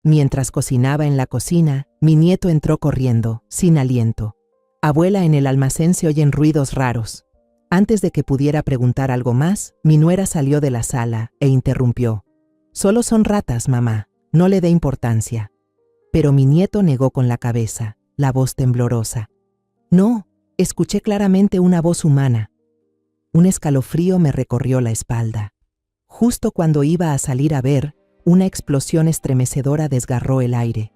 Mientras cocinaba en la cocina, mi nieto entró corriendo, sin aliento. Abuela, en el almacén se oyen ruidos raros. Antes de que pudiera preguntar algo más, mi nuera salió de la sala e interrumpió. Solo son ratas, mamá, no le dé importancia. Pero mi nieto negó con la cabeza, la voz temblorosa. No, escuché claramente una voz humana. Un escalofrío me recorrió la espalda. Justo cuando iba a salir a ver, una explosión estremecedora desgarró el aire.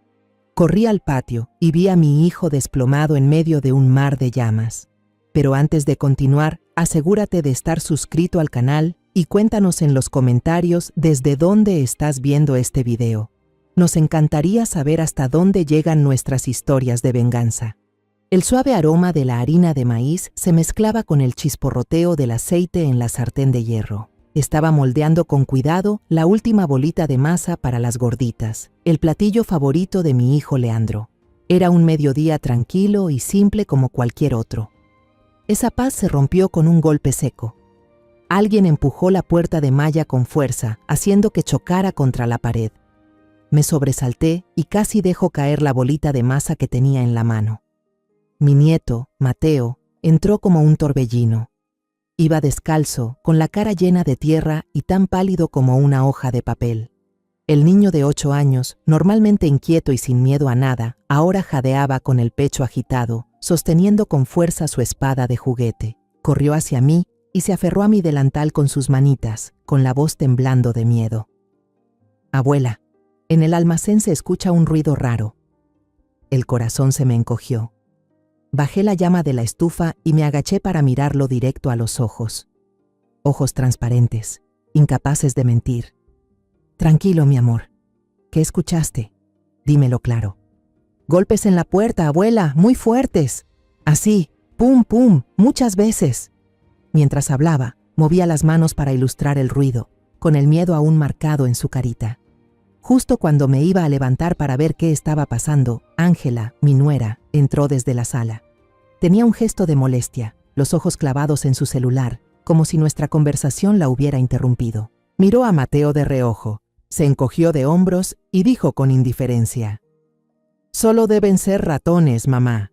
Corrí al patio y vi a mi hijo desplomado en medio de un mar de llamas. Pero antes de continuar, asegúrate de estar suscrito al canal y cuéntanos en los comentarios desde dónde estás viendo este video. Nos encantaría saber hasta dónde llegan nuestras historias de venganza. El suave aroma de la harina de maíz se mezclaba con el chisporroteo del aceite en la sartén de hierro. Estaba moldeando con cuidado la última bolita de masa para las gorditas, el platillo favorito de mi hijo Leandro. Era un mediodía tranquilo y simple como cualquier otro. Esa paz se rompió con un golpe seco. Alguien empujó la puerta de malla con fuerza, haciendo que chocara contra la pared. Me sobresalté y casi dejo caer la bolita de masa que tenía en la mano. Mi nieto, Mateo, entró como un torbellino. Iba descalzo, con la cara llena de tierra y tan pálido como una hoja de papel. El niño de 8 años, normalmente inquieto y sin miedo a nada, ahora jadeaba con el pecho agitado, sosteniendo con fuerza su espada de juguete. Corrió hacia mí y se aferró a mi delantal con sus manitas, con la voz temblando de miedo. Abuela, en el almacén se escucha un ruido raro. El corazón se me encogió. Bajé la llama de la estufa y me agaché para mirarlo directo a los ojos. Ojos transparentes, incapaces de mentir. Tranquilo, mi amor. ¿Qué escuchaste? Dímelo claro. Golpes en la puerta, abuela, muy fuertes. Así, pum, pum, muchas veces. Mientras hablaba, movía las manos para ilustrar el ruido, con el miedo aún marcado en su carita. Justo cuando me iba a levantar para ver qué estaba pasando, Ángela, mi nuera, entró desde la sala. Tenía un gesto de molestia, los ojos clavados en su celular, como si nuestra conversación la hubiera interrumpido. Miró a Mateo de reojo, se encogió de hombros y dijo con indiferencia: «Solo deben ser ratones, mamá.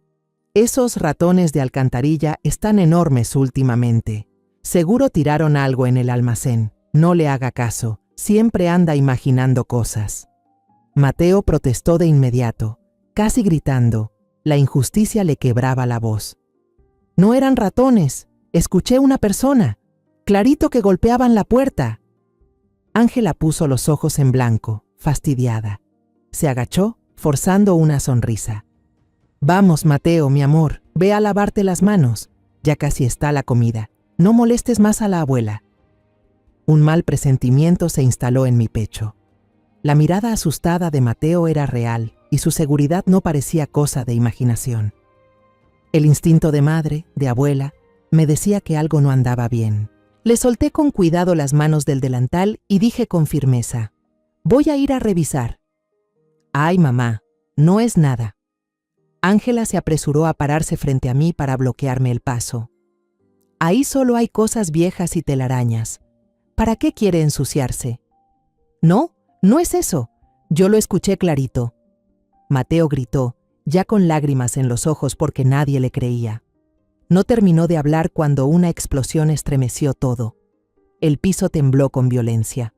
Esos ratones de alcantarilla están enormes últimamente. Seguro tiraron algo en el almacén. No le haga caso. Siempre anda imaginando cosas». Mateo protestó de inmediato, casi gritando. La injusticia le quebraba la voz. «No eran ratones. Escuché una persona. Clarito que golpeaban la puerta». Ángela puso los ojos en blanco, fastidiada. Se agachó, forzando una sonrisa. «Vamos, Mateo, mi amor, ve a lavarte las manos. Ya casi está la comida. No molestes más a la abuela». Un mal presentimiento se instaló en mi pecho. La mirada asustada de Mateo era real y su seguridad no parecía cosa de imaginación. El instinto de madre, de abuela, me decía que algo no andaba bien. Le solté con cuidado las manos del delantal y dije con firmeza: «Voy a ir a revisar». «Ay, mamá, no es nada». Ángela se apresuró a pararse frente a mí para bloquearme el paso. «Ahí solo hay cosas viejas y telarañas. ¿Para qué quiere ensuciarse?» «No, no es eso. Yo lo escuché clarito». Mateo gritó, ya con lágrimas en los ojos porque nadie le creía. No terminó de hablar cuando una explosión estremeció todo. El piso tembló con violencia.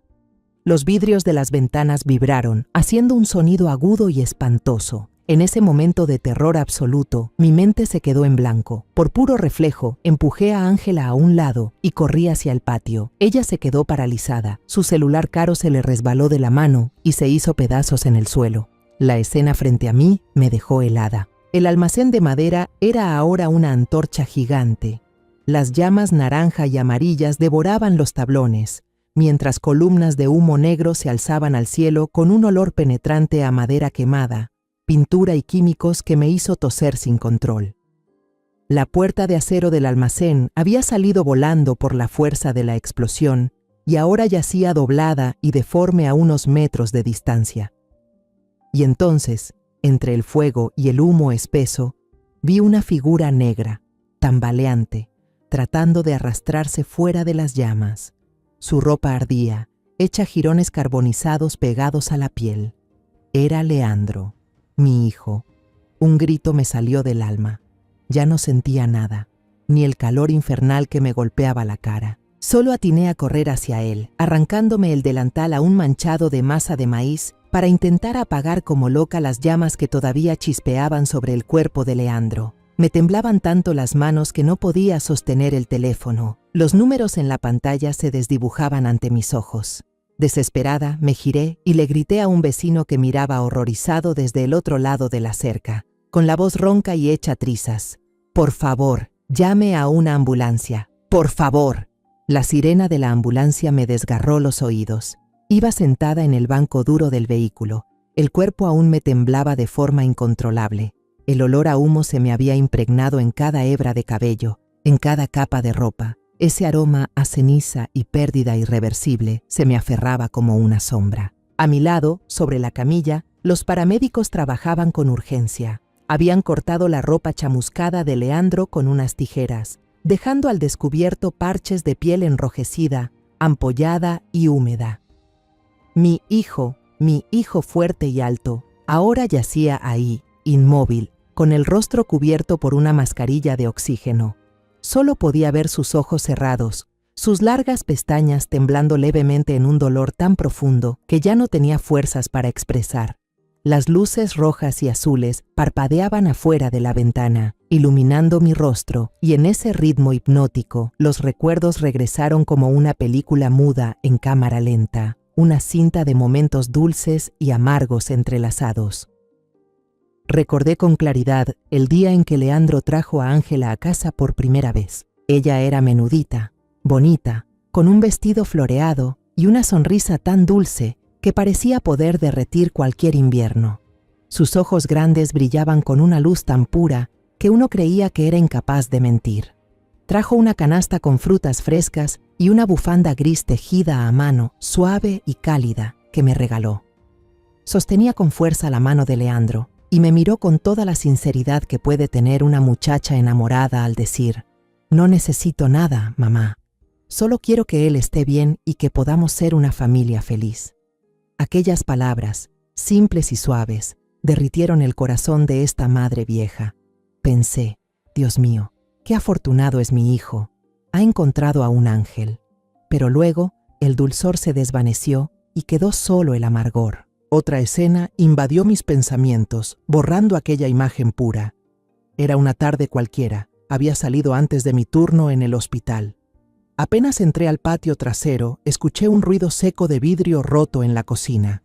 Los vidrios de las ventanas vibraron, haciendo un sonido agudo y espantoso. En ese momento de terror absoluto, mi mente se quedó en blanco. Por puro reflejo, empujé a Ángela a un lado y corrí hacia el patio. Ella se quedó paralizada. Su celular caro se le resbaló de la mano y se hizo pedazos en el suelo. La escena frente a mí me dejó helada. El almacén de madera era ahora una antorcha gigante. Las llamas naranja y amarillas devoraban los tablones, mientras columnas de humo negro se alzaban al cielo con un olor penetrante a madera quemada, pintura y químicos que me hizo toser sin control. La puerta de acero del almacén había salido volando por la fuerza de la explosión y ahora yacía doblada y deforme a unos metros de distancia. Y entonces, entre el fuego y el humo espeso, vi una figura negra, tambaleante, tratando de arrastrarse fuera de las llamas. Su ropa ardía, hecha jirones carbonizados pegados a la piel. Era Leandro, mi hijo. Un grito me salió del alma. Ya no sentía nada, ni el calor infernal que me golpeaba la cara. Solo atiné a correr hacia él, arrancándome el delantal aún manchado de masa de maíz para intentar apagar como loca las llamas que todavía chispeaban sobre el cuerpo de Leandro. Me temblaban tanto las manos que no podía sostener el teléfono. Los números en la pantalla se desdibujaban ante mis ojos. Desesperada, me giré y le grité a un vecino que miraba horrorizado desde el otro lado de la cerca, con la voz ronca y hecha trizas. «Por favor, llame a una ambulancia. ¡Por favor!». La sirena de la ambulancia me desgarró los oídos. Iba sentada en el banco duro del vehículo. El cuerpo aún me temblaba de forma incontrolable. El olor a humo se me había impregnado en cada hebra de cabello, en cada capa de ropa. Ese aroma a ceniza y pérdida irreversible se me aferraba como una sombra. A mi lado, sobre la camilla, los paramédicos trabajaban con urgencia. Habían cortado la ropa chamuscada de Leandro con unas tijeras, dejando al descubierto parches de piel enrojecida, ampollada y húmeda. Mi hijo fuerte y alto, ahora yacía ahí, inmóvil, con el rostro cubierto por una mascarilla de oxígeno. Solo podía ver sus ojos cerrados, sus largas pestañas temblando levemente en un dolor tan profundo que ya no tenía fuerzas para expresar. Las luces rojas y azules parpadeaban afuera de la ventana, iluminando mi rostro, y en ese ritmo hipnótico los recuerdos regresaron como una película muda en cámara lenta, una cinta de momentos dulces y amargos entrelazados. Recordé con claridad el día en que Leandro trajo a Ángela a casa por primera vez. Ella era menudita, bonita, con un vestido floreado y una sonrisa tan dulce que parecía poder derretir cualquier invierno. Sus ojos grandes brillaban con una luz tan pura que uno creía que era incapaz de mentir. Trajo una canasta con frutas frescas y una bufanda gris tejida a mano, suave y cálida, que me regaló. Sostenía con fuerza la mano de Leandro y me miró con toda la sinceridad que puede tener una muchacha enamorada al decir: «No necesito nada, mamá. Solo quiero que él esté bien y que podamos ser una familia feliz». Aquellas palabras, simples y suaves, derritieron el corazón de esta madre vieja. Pensé: «Dios mío, qué afortunado es mi hijo. Ha encontrado a un ángel». Pero luego el dulzor se desvaneció y quedó solo el amargor. Otra escena invadió mis pensamientos, borrando aquella imagen pura. Era una tarde cualquiera. Había salido antes de mi turno en el hospital. Apenas entré al patio trasero, escuché un ruido seco de vidrio roto en la cocina.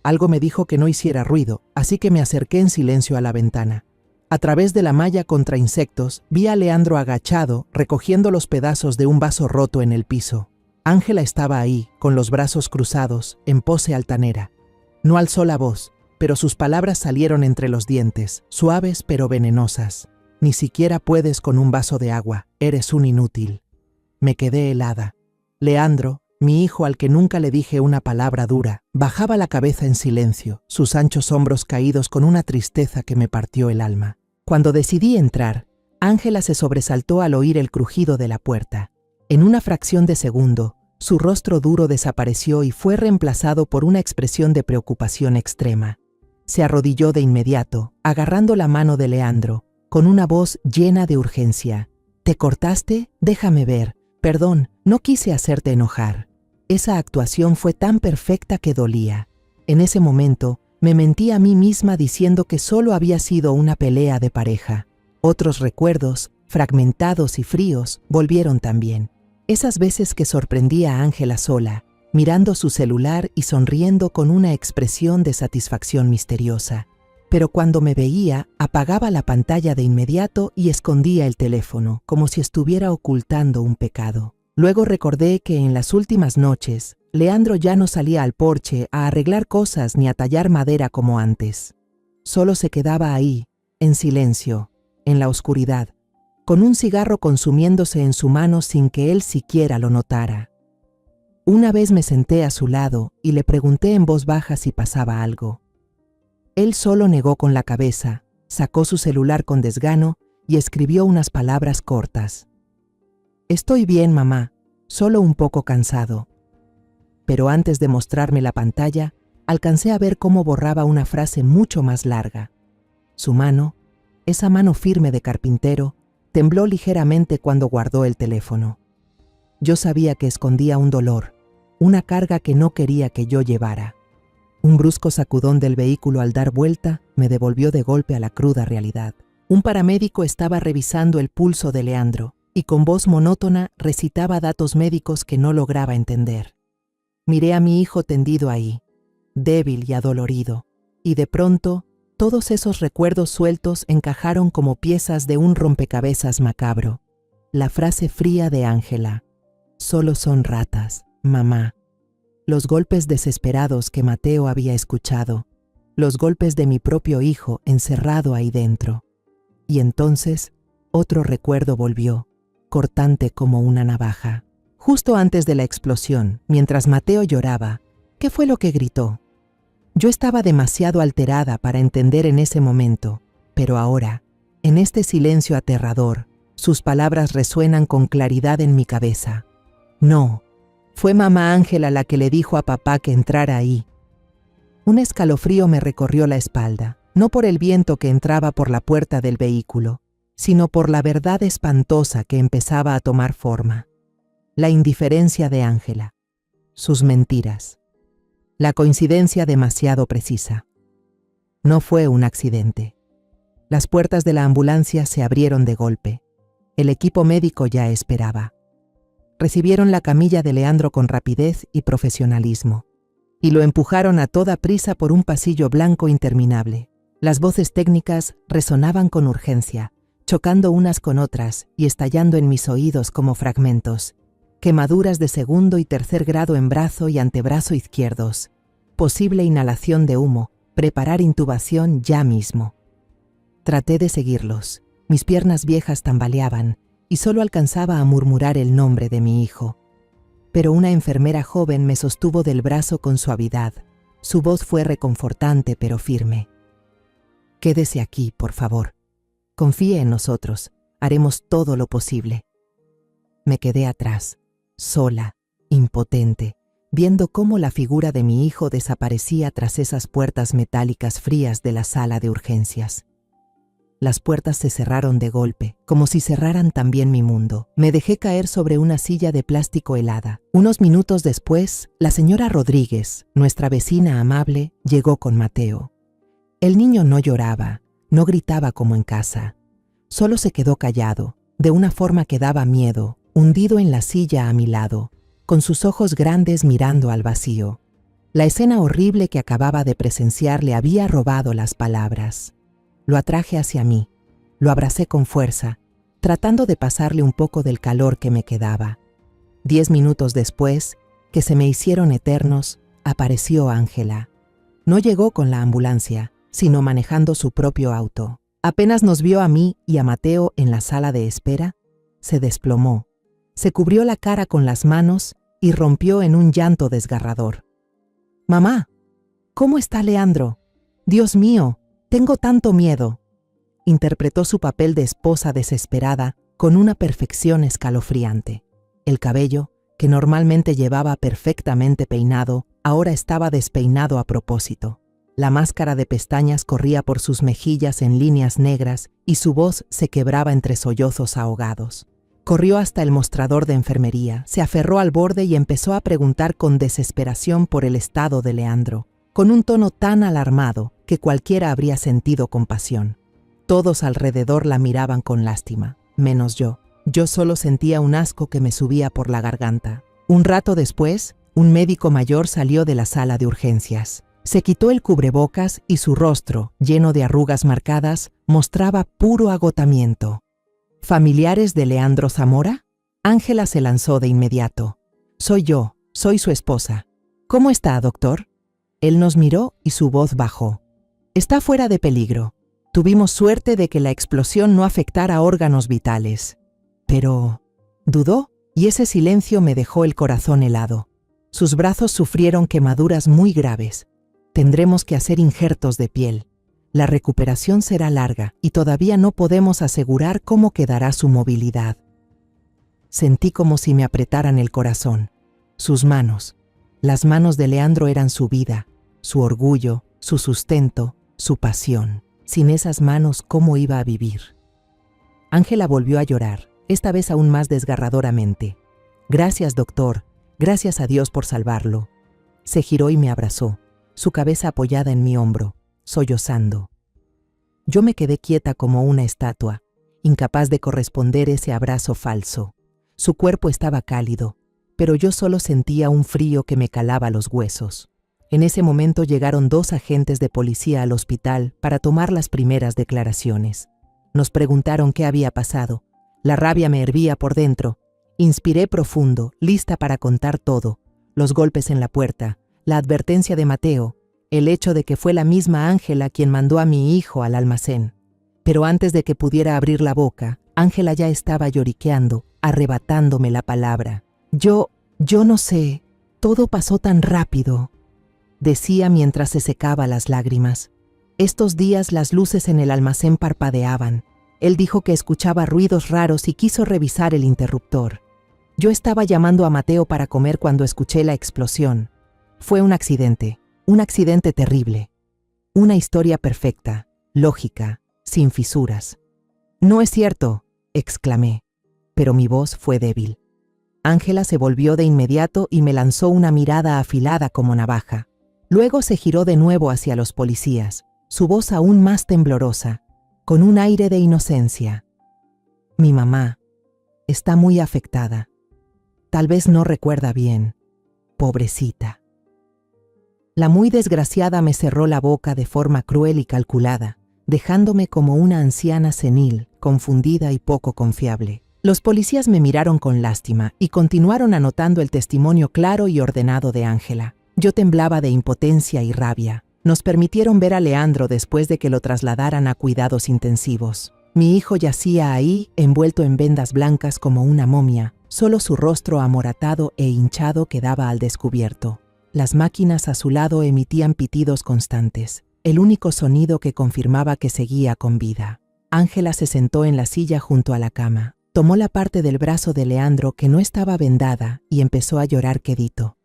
Algo me dijo que no hiciera ruido, así que me acerqué en silencio a la ventana. A través de la malla contra insectos, vi a Leandro agachado, recogiendo los pedazos de un vaso roto en el piso. Ángela estaba ahí, con los brazos cruzados, en pose altanera. No alzó la voz, pero sus palabras salieron entre los dientes, suaves pero venenosas. «Ni siquiera puedes con un vaso de agua, eres un inútil». Me quedé helada. Leandro, mi hijo al que nunca le dije una palabra dura, bajaba la cabeza en silencio, sus anchos hombros caídos con una tristeza que me partió el alma. Cuando decidí entrar, Ángela se sobresaltó al oír el crujido de la puerta. En una fracción de segundo, su rostro duro desapareció y fue reemplazado por una expresión de preocupación extrema. Se arrodilló de inmediato, agarrando la mano de Leandro, con una voz llena de urgencia. «¿Te cortaste? Déjame ver. Perdón, no quise hacerte enojar». Esa actuación fue tan perfecta que dolía. En ese momento, me mentí a mí misma diciendo que solo había sido una pelea de pareja. Otros recuerdos, fragmentados y fríos, volvieron también. Esas veces que sorprendía a Ángela sola, mirando su celular y sonriendo con una expresión de satisfacción misteriosa. Pero cuando me veía, apagaba la pantalla de inmediato y escondía el teléfono, como si estuviera ocultando un pecado. Luego recordé que en las últimas noches, Leandro ya no salía al porche a arreglar cosas ni a tallar madera como antes. Solo se quedaba ahí, en silencio, en la oscuridad, con un cigarro consumiéndose en su mano sin que él siquiera lo notara. Una vez me senté a su lado y le pregunté en voz baja si pasaba algo. Él solo negó con la cabeza, sacó su celular con desgano y escribió unas palabras cortas. «Estoy bien, mamá, solo un poco cansado». Pero antes de mostrarme la pantalla, alcancé a ver cómo borraba una frase mucho más larga. Su mano, esa mano firme de carpintero, tembló ligeramente cuando guardó el teléfono. Yo sabía que escondía un dolor, una carga que no quería que yo llevara. Un brusco sacudón del vehículo al dar vuelta me devolvió de golpe a la cruda realidad. Un paramédico estaba revisando el pulso de Leandro y con voz monótona recitaba datos médicos que no lograba entender. Miré a mi hijo tendido ahí, débil y adolorido, y de pronto todos esos recuerdos sueltos encajaron como piezas de un rompecabezas macabro. La frase fría de Ángela: «Solo son ratas, mamá». Los golpes desesperados que Mateo había escuchado, los golpes de mi propio hijo encerrado ahí dentro. Y entonces, otro recuerdo volvió, cortante como una navaja. Justo antes de la explosión, mientras Mateo lloraba, ¿qué fue lo que gritó? Yo estaba demasiado alterada para entender en ese momento, pero ahora, en este silencio aterrador, sus palabras resuenan con claridad en mi cabeza. No, fue mamá Ángela la que le dijo a papá que entrara ahí. Un escalofrío me recorrió la espalda, no por el viento que entraba por la puerta del vehículo, sino por la verdad espantosa que empezaba a tomar forma. La indiferencia de Ángela, sus mentiras, la coincidencia demasiado precisa. No fue un accidente. Las puertas de la ambulancia se abrieron de golpe. El equipo médico ya esperaba. Recibieron la camilla de Leandro con rapidez y profesionalismo, y lo empujaron a toda prisa por un pasillo blanco interminable. Las voces técnicas resonaban con urgencia, chocando unas con otras y estallando en mis oídos como fragmentos. Quemaduras de segundo y tercer grado en brazo y antebrazo izquierdos. Posible inhalación de humo, preparar intubación ya mismo. Traté de seguirlos. Mis piernas viejas tambaleaban y solo alcanzaba a murmurar el nombre de mi hijo. Pero una enfermera joven me sostuvo del brazo con suavidad. Su voz fue reconfortante pero firme. «Quédese aquí, por favor. Confíe en nosotros. Haremos todo lo posible». Me quedé atrás, sola, impotente, viendo cómo la figura de mi hijo desaparecía tras esas puertas metálicas frías de la sala de urgencias. Las puertas se cerraron de golpe, como si cerraran también mi mundo. Me dejé caer sobre una silla de plástico helada. Unos minutos después, la señora Rodríguez, nuestra vecina amable, llegó con Mateo. El niño no lloraba, no gritaba como en casa. Solo se quedó callado, de una forma que daba miedo, hundido en la silla a mi lado, con sus ojos grandes mirando al vacío. La escena horrible que acababa de presenciar le había robado las palabras. Lo atraje hacia mí, lo abracé con fuerza, tratando de pasarle un poco del calor que me quedaba. 10 minutos después, que se me hicieron eternos, apareció Ángela. No llegó con la ambulancia, sino manejando su propio auto. Apenas nos vio a mí y a Mateo en la sala de espera, se desplomó, se cubrió la cara con las manos y rompió en un llanto desgarrador. «Mamá, ¿cómo está Leandro? Dios mío, tengo tanto miedo», interpretó su papel de esposa desesperada con una perfección escalofriante. El cabello, que normalmente llevaba perfectamente peinado, ahora estaba despeinado a propósito. La máscara de pestañas corría por sus mejillas en líneas negras y su voz se quebraba entre sollozos ahogados. Corrió hasta el mostrador de enfermería, se aferró al borde y empezó a preguntar con desesperación por el estado de Leandro, con un tono tan alarmado que cualquiera habría sentido compasión. Todos alrededor la miraban con lástima, menos yo. Yo solo sentía un asco que me subía por la garganta. Un rato después, un médico mayor salió de la sala de urgencias. Se quitó el cubrebocas y su rostro, lleno de arrugas marcadas, mostraba puro agotamiento. ¿Familiares de Leandro Zamora? Ángela se lanzó de inmediato. «Soy yo, soy su esposa. ¿Cómo está, doctor?» Él nos miró y su voz bajó. «Está fuera de peligro. Tuvimos suerte de que la explosión no afectara órganos vitales». Pero dudó y ese silencio me dejó el corazón helado. Sus brazos sufrieron quemaduras muy graves. Tendremos que hacer injertos de piel. La recuperación será larga y todavía no podemos asegurar cómo quedará su movilidad. Sentí como si me apretaran el corazón. Sus manos, las manos de Leandro eran su vida, su orgullo, su sustento, su pasión. Sin esas manos, ¿cómo iba a vivir? Ángela volvió a llorar, esta vez aún más desgarradoramente. Gracias, doctor. Gracias a Dios por salvarlo. Se giró y me abrazó, su cabeza apoyada en mi hombro, sollozando. Yo me quedé quieta como una estatua, incapaz de corresponder ese abrazo falso. Su cuerpo estaba cálido, pero yo solo sentía un frío que me calaba los huesos. En ese momento llegaron 2 agentes de policía al hospital para tomar las primeras declaraciones. Nos preguntaron qué había pasado. La rabia me hervía por dentro. Inspiré profundo, lista para contar todo. Los golpes en la puerta, la advertencia de Mateo, el hecho de que fue la misma Ángela quien mandó a mi hijo al almacén. Pero antes de que pudiera abrir la boca, Ángela ya estaba lloriqueando, arrebatándome la palabra. Yo no sé, todo pasó tan rápido, decía mientras se secaba las lágrimas. Estos días las luces en el almacén parpadeaban. Él dijo que escuchaba ruidos raros y quiso revisar el interruptor. Yo estaba llamando a Mateo para comer cuando escuché la explosión. Fue un accidente terrible. Una historia perfecta, lógica, sin fisuras. No es cierto, exclamé, pero mi voz fue débil. Ángela se volvió de inmediato y me lanzó una mirada afilada como navaja. Luego se giró de nuevo hacia los policías, su voz aún más temblorosa, con un aire de inocencia. Mi mamá está muy afectada. Tal vez no recuerda bien. Pobrecita. La muy desgraciada me cerró la boca de forma cruel y calculada, dejándome como una anciana senil, confundida y poco confiable. Los policías me miraron con lástima y continuaron anotando el testimonio claro y ordenado de Ángela. Yo temblaba de impotencia y rabia. Nos permitieron ver a Leandro después de que lo trasladaran a cuidados intensivos. Mi hijo yacía ahí, envuelto en vendas blancas como una momia. Solo su rostro amoratado e hinchado quedaba al descubierto. Las máquinas a su lado emitían pitidos constantes, el único sonido que confirmaba que seguía con vida. Ángela se sentó en la silla junto a la cama. Tomó la parte del brazo de Leandro que no estaba vendada y empezó a llorar quedito.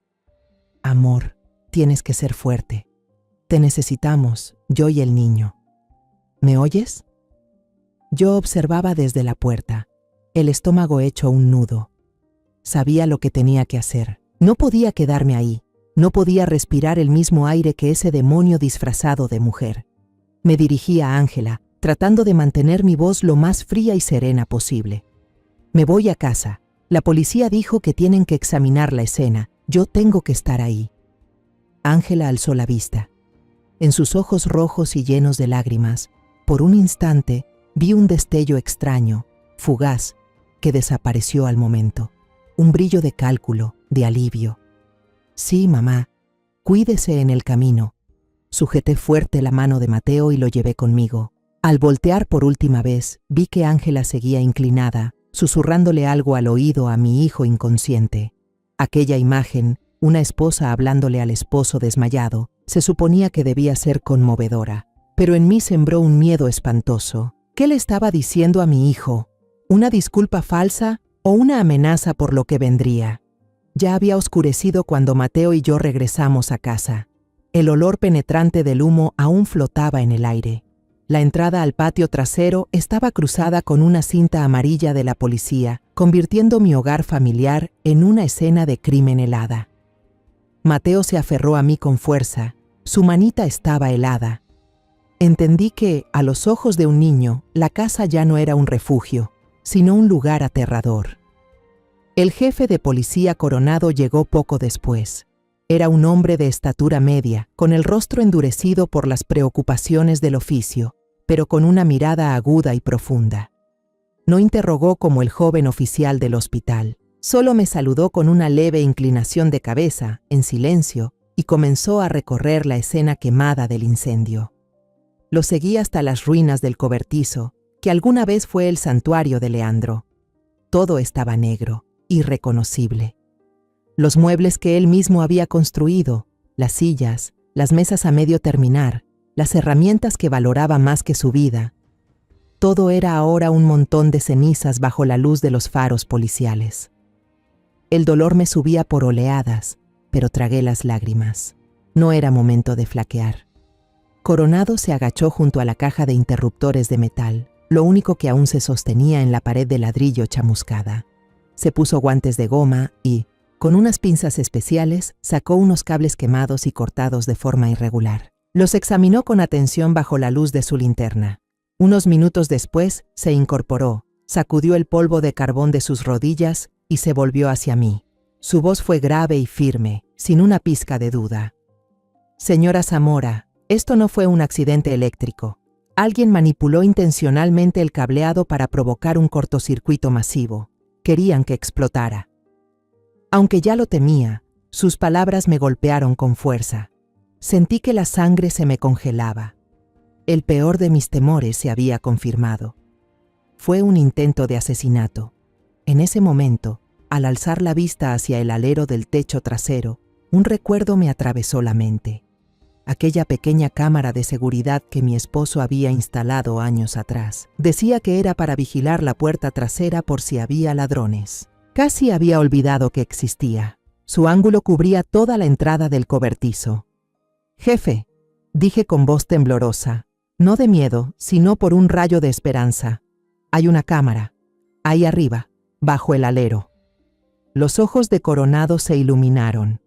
Amor, tienes que ser fuerte. Te necesitamos, yo y el niño. ¿Me oyes? Yo observaba desde la puerta, el estómago hecho un nudo. Sabía lo que tenía que hacer. No podía quedarme ahí. No podía respirar el mismo aire que ese demonio disfrazado de mujer. Me dirigí a Ángela, tratando de mantener mi voz lo más fría y serena posible. Me voy a casa. La policía dijo que tienen que examinar la escena. Yo tengo que estar ahí. Ángela alzó la vista. En sus ojos rojos y llenos de lágrimas, por un instante, vi un destello extraño, fugaz, que desapareció al momento. Un brillo de cálculo, de alivio. Sí, mamá, cuídese en el camino. Sujeté fuerte la mano de Mateo y lo llevé conmigo. Al voltear por última vez, vi que Ángela seguía inclinada, susurrándole algo al oído a mi hijo inconsciente. Aquella imagen, una esposa hablándole al esposo desmayado, se suponía que debía ser conmovedora, pero en mí sembró un miedo espantoso. ¿Qué le estaba diciendo a mi hijo? ¿Una disculpa falsa o una amenaza por lo que vendría? Ya había oscurecido cuando Mateo y yo regresamos a casa. El olor penetrante del humo aún flotaba en el aire. La entrada al patio trasero estaba cruzada con una cinta amarilla de la policía, convirtiendo mi hogar familiar en una escena de crimen helada. Mateo se aferró a mí con fuerza. Su manita estaba helada. Entendí que, a los ojos de un niño, la casa ya no era un refugio, sino un lugar aterrador. El jefe de policía Coronado llegó poco después. Era un hombre de estatura media, con el rostro endurecido por las preocupaciones del oficio, pero con una mirada aguda y profunda. No interrogó como el joven oficial del hospital. Solo me saludó con una leve inclinación de cabeza, en silencio, y comenzó a recorrer la escena quemada del incendio. Lo seguí hasta las ruinas del cobertizo, que alguna vez fue el santuario de Leandro. Todo estaba negro, irreconocible. Los muebles que él mismo había construido, las sillas, las mesas a medio terminar, las herramientas que valoraba más que su vida, todo era ahora un montón de cenizas bajo la luz de los faros policiales. El dolor me subía por oleadas, pero tragué las lágrimas. No era momento de flaquear. Coronado se agachó junto a la caja de interruptores de metal, lo único que aún se sostenía en la pared de ladrillo chamuscada. Se puso guantes de goma y, con unas pinzas especiales, sacó unos cables quemados y cortados de forma irregular. Los examinó con atención bajo la luz de su linterna. Unos minutos después, se incorporó, sacudió el polvo de carbón de sus rodillas y se volvió hacia mí. Su voz fue grave y firme, sin una pizca de duda. Señora Zamora, esto no fue un accidente eléctrico. Alguien manipuló intencionalmente el cableado para provocar un cortocircuito masivo. Querían que explotara. Aunque ya lo temía, sus palabras me golpearon con fuerza. Sentí que la sangre se me congelaba. El peor de mis temores se había confirmado. Fue un intento de asesinato. En ese momento, al alzar la vista hacia el alero del techo trasero, un recuerdo me atravesó la mente. Aquella pequeña cámara de seguridad que mi esposo había instalado años atrás. Decía que era para vigilar la puerta trasera por si había ladrones. Casi había olvidado que existía. Su ángulo cubría toda la entrada del cobertizo. «Jefe», dije con voz temblorosa, no de miedo, sino por un rayo de esperanza. «Hay una cámara, ahí arriba, bajo el alero». Los ojos de Coronado se iluminaron.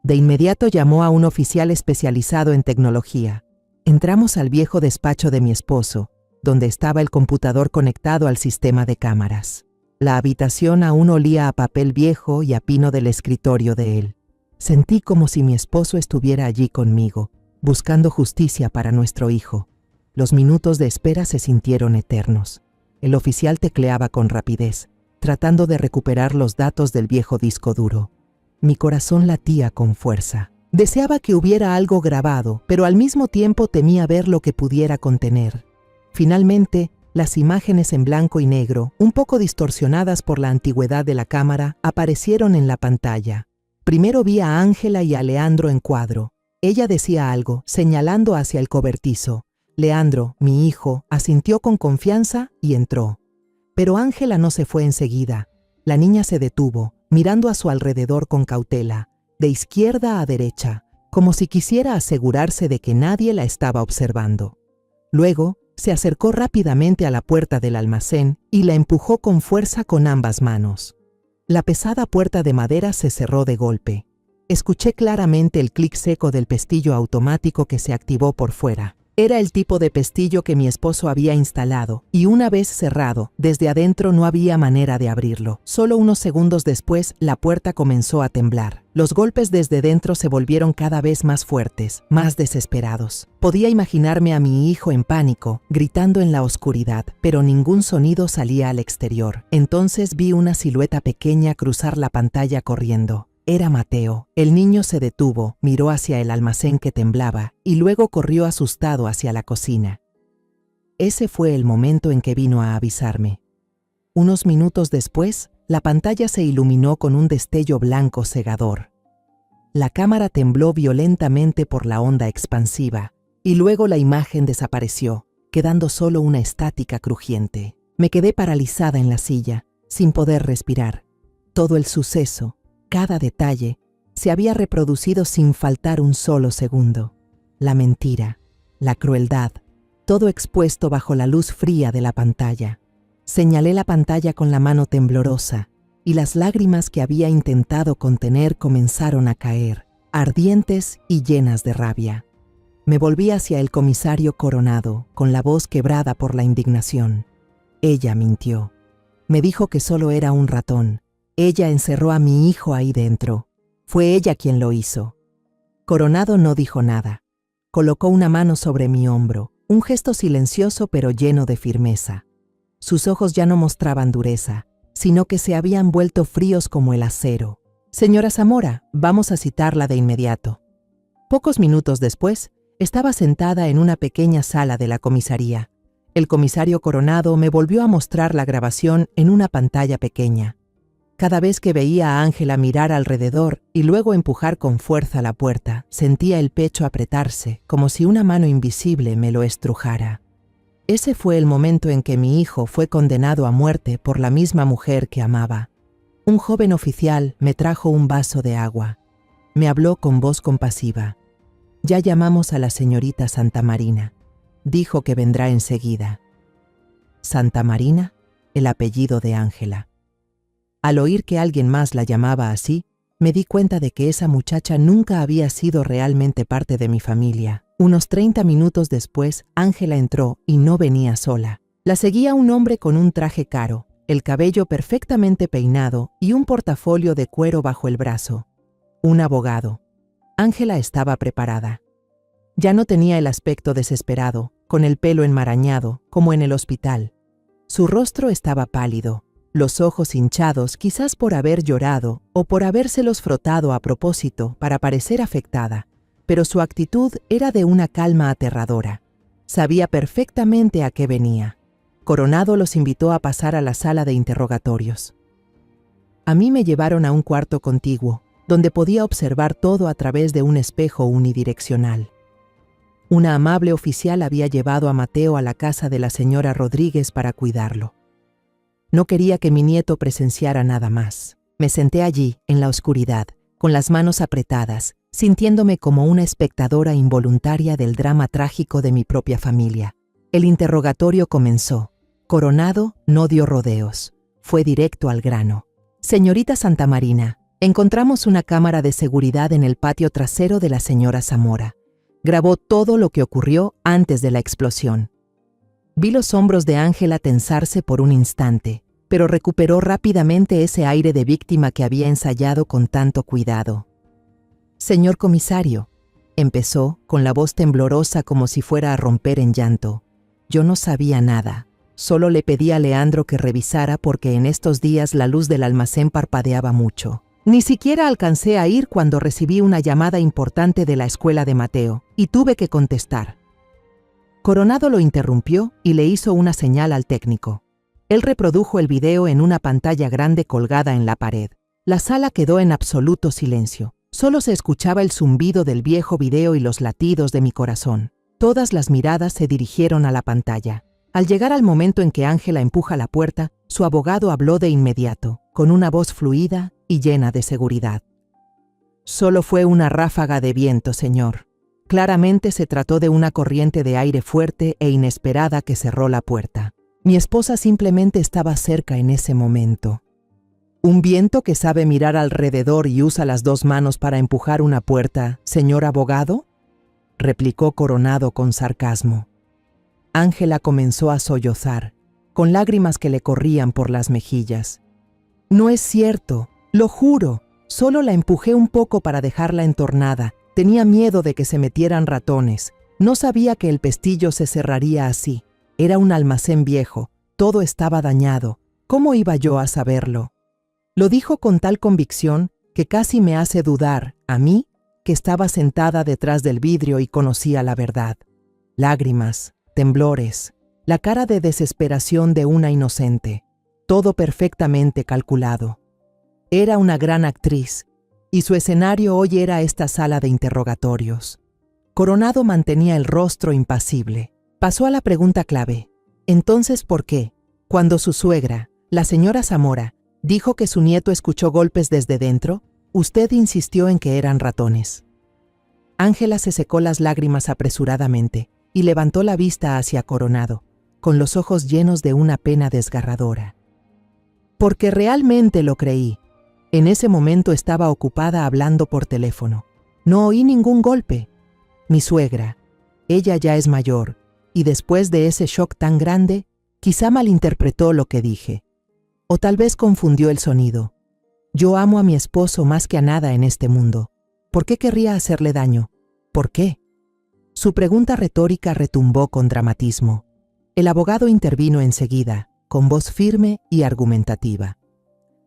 De inmediato llamó a un oficial especializado en tecnología. Entramos al viejo despacho de mi esposo, donde estaba el computador conectado al sistema de cámaras. La habitación aún olía a papel viejo y a pino del escritorio de él. Sentí como si mi esposo estuviera allí conmigo, buscando justicia para nuestro hijo. Los minutos de espera se sintieron eternos. El oficial tecleaba con rapidez, tratando de recuperar los datos del viejo disco duro. Mi corazón latía con fuerza. Deseaba que hubiera algo grabado, pero al mismo tiempo temía ver lo que pudiera contener. Finalmente, las imágenes en blanco y negro, un poco distorsionadas por la antigüedad de la cámara, aparecieron en la pantalla. Primero vi a Ángela y a Leandro en cuadro. Ella decía algo, señalando hacia el cobertizo. Leandro, mi hijo, asintió con confianza y entró. Pero Ángela no se fue enseguida. La niña se detuvo, mirando a su alrededor con cautela, de izquierda a derecha, como si quisiera asegurarse de que nadie la estaba observando. Luego, se acercó rápidamente a la puerta del almacén y la empujó con fuerza con ambas manos. La pesada puerta de madera se cerró de golpe. Escuché claramente el clic seco del pestillo automático que se activó por fuera. Era el tipo de pestillo que mi esposo había instalado, y una vez cerrado, desde adentro no había manera de abrirlo. Solo unos segundos después, la puerta comenzó a temblar. Los golpes desde dentro se volvieron cada vez más fuertes, más desesperados. Podía imaginarme a mi hijo en pánico, gritando en la oscuridad, pero ningún sonido salía al exterior. Entonces vi una silueta pequeña cruzar la pantalla corriendo. Era Mateo. El niño se detuvo, miró hacia el almacén que temblaba y luego corrió asustado hacia la cocina. Ese fue el momento en que vino a avisarme. Unos minutos después, la pantalla se iluminó con un destello blanco cegador. La cámara tembló violentamente por la onda expansiva y luego la imagen desapareció, quedando solo una estática crujiente. Me quedé paralizada en la silla, sin poder respirar. Todo el suceso, cada detalle, se había reproducido sin faltar un solo segundo. La mentira, la crueldad, todo expuesto bajo la luz fría de la pantalla. Señalé la pantalla con la mano temblorosa, y las lágrimas que había intentado contener comenzaron a caer, ardientes y llenas de rabia. Me volví hacia el comisario Coronado, con la voz quebrada por la indignación. Ella mintió. Me dijo que solo era un ratón. Ella encerró a mi hijo ahí dentro. Fue ella quien lo hizo. Coronado no dijo nada. Colocó una mano sobre mi hombro, un gesto silencioso pero lleno de firmeza. Sus ojos ya no mostraban dureza, sino que se habían vuelto fríos como el acero. «Señora Zamora, vamos a citarla de inmediato». Pocos minutos después, estaba sentada en una pequeña sala de la comisaría. El comisario Coronado me volvió a mostrar la grabación en una pantalla pequeña. Cada vez que veía a Ángela mirar alrededor y luego empujar con fuerza la puerta, sentía el pecho apretarse, como si una mano invisible me lo estrujara. Ese fue el momento en que mi hijo fue condenado a muerte por la misma mujer que amaba. Un joven oficial me trajo un vaso de agua. Me habló con voz compasiva. Ya llamamos a la señorita Santa Marina. Dijo que vendrá enseguida. Santa Marina, el apellido de Ángela. Al oír que alguien más la llamaba así, me di cuenta de que esa muchacha nunca había sido realmente parte de mi familia. Unos 30 minutos después, Ángela entró y no venía sola. La seguía un hombre con un traje caro, el cabello perfectamente peinado y un portafolio de cuero bajo el brazo. Un abogado. Ángela estaba preparada. Ya no tenía el aspecto desesperado, con el pelo enmarañado, como en el hospital. Su rostro estaba pálido, los ojos hinchados quizás por haber llorado o por habérselos frotado a propósito para parecer afectada, pero su actitud era de una calma aterradora. Sabía perfectamente a qué venía. Coronado los invitó a pasar a la sala de interrogatorios. A mí me llevaron a un cuarto contiguo, donde podía observar todo a través de un espejo unidireccional. Una amable oficial había llevado a Mateo a la casa de la señora Rodríguez para cuidarlo. No quería que mi nieto presenciara nada más. Me senté allí, en la oscuridad, con las manos apretadas, sintiéndome como una espectadora involuntaria del drama trágico de mi propia familia. El interrogatorio comenzó. Coronado no dio rodeos. Fue directo al grano. Señorita Santa Marina, encontramos una cámara de seguridad en el patio trasero de la señora Zamora. Grabó todo lo que ocurrió antes de la explosión. Vi los hombros de Ángela tensarse por un instante, pero recuperó rápidamente ese aire de víctima que había ensayado con tanto cuidado. Señor comisario, empezó, con la voz temblorosa como si fuera a romper en llanto. Yo no sabía nada. Solo le pedí a Leandro que revisara porque en estos días la luz del almacén parpadeaba mucho. Ni siquiera alcancé a ir cuando recibí una llamada importante de la escuela de Mateo, y tuve que contestar. Coronado lo interrumpió y le hizo una señal al técnico. Él reprodujo el video en una pantalla grande colgada en la pared. La sala quedó en absoluto silencio. Solo se escuchaba el zumbido del viejo video y los latidos de mi corazón. Todas las miradas se dirigieron a la pantalla. Al llegar al momento en que Ángela empuja la puerta, su abogado habló de inmediato, con una voz fluida y llena de seguridad. Solo fue una ráfaga de viento, señor. Claramente se trató de una corriente de aire fuerte e inesperada que cerró la puerta. Mi esposa simplemente estaba cerca en ese momento. ¿Un viento que sabe mirar alrededor y usa las dos manos para empujar una puerta, señor abogado?, replicó Coronado con sarcasmo. Ángela comenzó a sollozar, con lágrimas que le corrían por las mejillas. No es cierto, lo juro, solo la empujé un poco para dejarla entornada. Tenía miedo de que se metieran ratones. No sabía que el pestillo se cerraría así. Era un almacén viejo, todo estaba dañado. ¿Cómo iba yo a saberlo? Lo dijo con tal convicción que casi me hace dudar, a mí, que estaba sentada detrás del vidrio y conocía la verdad. Lágrimas, temblores, la cara de desesperación de una inocente. Todo perfectamente calculado. Era una gran actriz, y su escenario hoy era esta sala de interrogatorios. Coronado mantenía el rostro impasible. Pasó a la pregunta clave. Entonces, ¿por qué, cuando su suegra, la señora Zamora, dijo que su nieto escuchó golpes desde dentro, usted insistió en que eran ratones? Ángela se secó las lágrimas apresuradamente y levantó la vista hacia Coronado, con los ojos llenos de una pena desgarradora. Porque realmente lo creí. En ese momento estaba ocupada hablando por teléfono. No oí ningún golpe. Mi suegra, ella ya es mayor, y después de ese shock tan grande, quizá malinterpretó lo que dije. O tal vez confundió el sonido. Yo amo a mi esposo más que a nada en este mundo. ¿Por qué querría hacerle daño? ¿Por qué? Su pregunta retórica retumbó con dramatismo. El abogado intervino enseguida, con voz firme y argumentativa.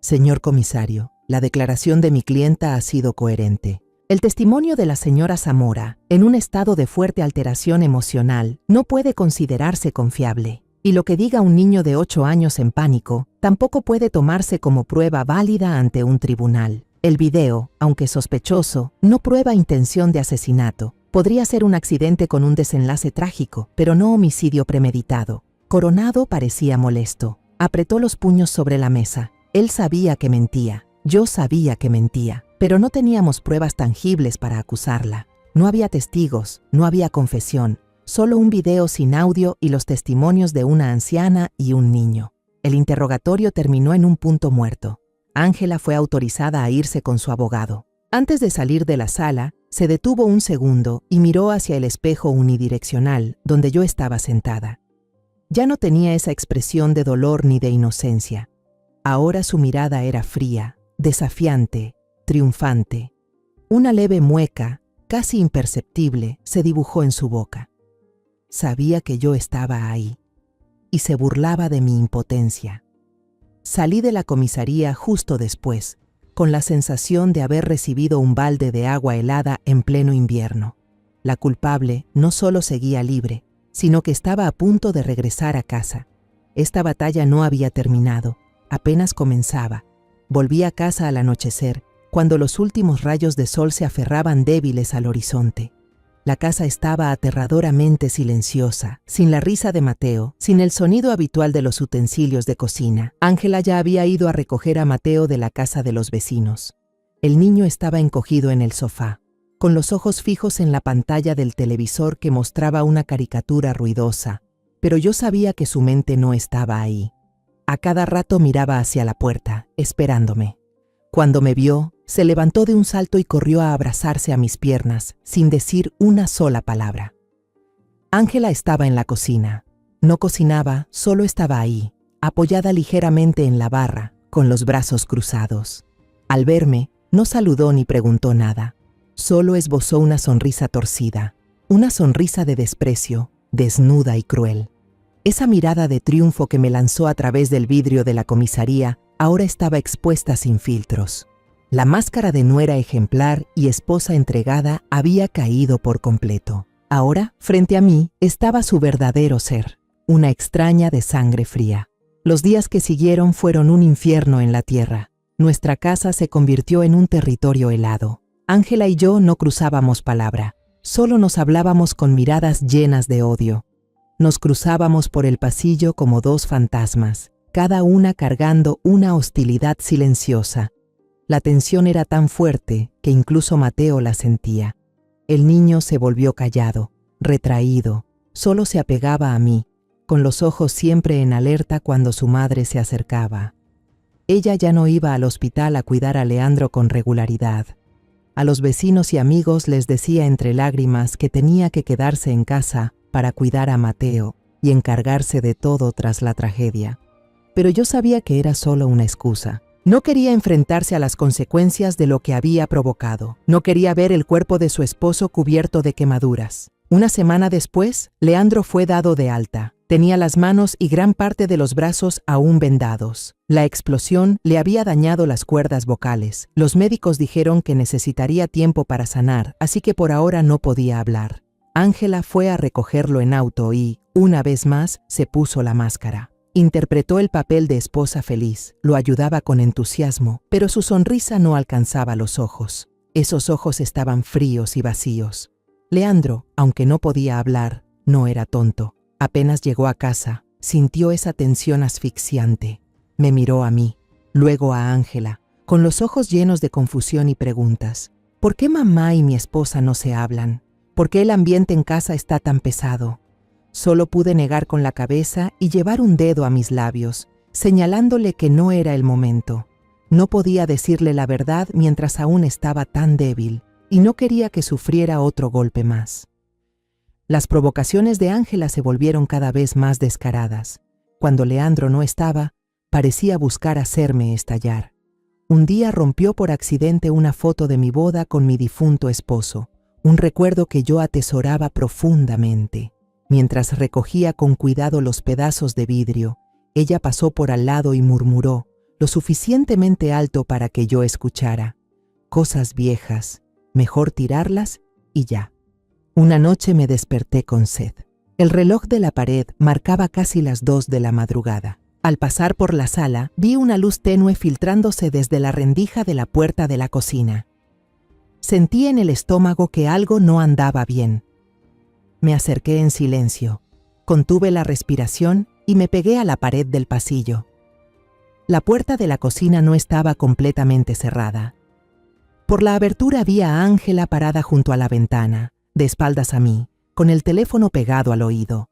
Señor comisario, la declaración de mi clienta ha sido coherente. El testimonio de la señora Zamora, en un estado de fuerte alteración emocional, no puede considerarse confiable. Y lo que diga un niño de 8 años en pánico, tampoco puede tomarse como prueba válida ante un tribunal. El video, aunque sospechoso, no prueba intención de asesinato. Podría ser un accidente con un desenlace trágico, pero no homicidio premeditado. Coronado parecía molesto. Apretó los puños sobre la mesa. Él sabía que mentía. Yo sabía que mentía, pero no teníamos pruebas tangibles para acusarla. No había testigos, no había confesión, solo un video sin audio y los testimonios de una anciana y un niño. El interrogatorio terminó en un punto muerto. Ángela fue autorizada a irse con su abogado. Antes de salir de la sala, se detuvo un segundo y miró hacia el espejo unidireccional donde yo estaba sentada. Ya no tenía esa expresión de dolor ni de inocencia. Ahora su mirada era fría, desafiante, triunfante. Una leve mueca, casi imperceptible, se dibujó en su boca. Sabía que yo estaba ahí y se burlaba de mi impotencia. Salí de la comisaría justo después, con la sensación de haber recibido un balde de agua helada en pleno invierno. La culpable no solo seguía libre, sino que estaba a punto de regresar a casa. Esta batalla no había terminado, apenas comenzaba. Volví a casa al anochecer, cuando los últimos rayos de sol se aferraban débiles al horizonte. La casa estaba aterradoramente silenciosa, sin la risa de Mateo, sin el sonido habitual de los utensilios de cocina. Ángela ya había ido a recoger a Mateo de la casa de los vecinos. El niño estaba encogido en el sofá, con los ojos fijos en la pantalla del televisor que mostraba una caricatura ruidosa, pero yo sabía que su mente no estaba ahí. A cada rato miraba hacia la puerta, esperándome. Cuando me vio, se levantó de un salto y corrió a abrazarse a mis piernas, sin decir una sola palabra. Ángela estaba en la cocina. No cocinaba, solo estaba ahí, apoyada ligeramente en la barra, con los brazos cruzados. Al verme, no saludó ni preguntó nada. Solo esbozó una sonrisa torcida, una sonrisa de desprecio, desnuda y cruel. Esa mirada de triunfo que me lanzó a través del vidrio de la comisaría ahora estaba expuesta sin filtros. La máscara de nuera ejemplar y esposa entregada había caído por completo. Ahora, frente a mí, estaba su verdadero ser, una extraña de sangre fría. Los días que siguieron fueron un infierno en la tierra. Nuestra casa se convirtió en un territorio helado. Ángela y yo no cruzábamos palabra, solo nos hablábamos con miradas llenas de odio. Nos cruzábamos por el pasillo como dos fantasmas, cada una cargando una hostilidad silenciosa. La tensión era tan fuerte que incluso Mateo la sentía. El niño se volvió callado, retraído, solo se apegaba a mí, con los ojos siempre en alerta cuando su madre se acercaba. Ella ya no iba al hospital a cuidar a Leandro con regularidad. A los vecinos y amigos les decía entre lágrimas que tenía que quedarse en casa para cuidar a Mateo y encargarse de todo tras la tragedia. Pero yo sabía que era solo una excusa. No quería enfrentarse a las consecuencias de lo que había provocado. No quería ver el cuerpo de su esposo cubierto de quemaduras. Una semana después, Leandro fue dado de alta. Tenía las manos y gran parte de los brazos aún vendados. La explosión le había dañado las cuerdas vocales. Los médicos dijeron que necesitaría tiempo para sanar, así que por ahora no podía hablar. Ángela fue a recogerlo en auto y, una vez más, se puso la máscara. Interpretó el papel de esposa feliz, lo ayudaba con entusiasmo, pero su sonrisa no alcanzaba los ojos. Esos ojos estaban fríos y vacíos. Leandro, aunque no podía hablar, no era tonto. Apenas llegó a casa, sintió esa tensión asfixiante. Me miró a mí, luego a Ángela, con los ojos llenos de confusión y preguntas. ¿Por qué mamá y mi esposa no se hablan? ¿Por qué el ambiente en casa está tan pesado? Solo pude negar con la cabeza y llevar un dedo a mis labios, señalándole que no era el momento. No podía decirle la verdad mientras aún estaba tan débil, y no quería que sufriera otro golpe más. Las provocaciones de Ángela se volvieron cada vez más descaradas. Cuando Leandro no estaba, parecía buscar hacerme estallar. Un día rompió por accidente una foto de mi boda con mi difunto esposo, un recuerdo que yo atesoraba profundamente. Mientras recogía con cuidado los pedazos de vidrio, ella pasó por al lado y murmuró, lo suficientemente alto para que yo escuchara: cosas viejas, mejor tirarlas y ya. Una noche me desperté con sed. El reloj de la pared marcaba casi las 2 de la madrugada. Al pasar por la sala, vi una luz tenue filtrándose desde la rendija de la puerta de la cocina. Sentí en el estómago que algo no andaba bien. Me acerqué en silencio, contuve la respiración y me pegué a la pared del pasillo. La puerta de la cocina no estaba completamente cerrada. Por la abertura vi a Ángela parada junto a la ventana, de espaldas a mí, con el teléfono pegado al oído.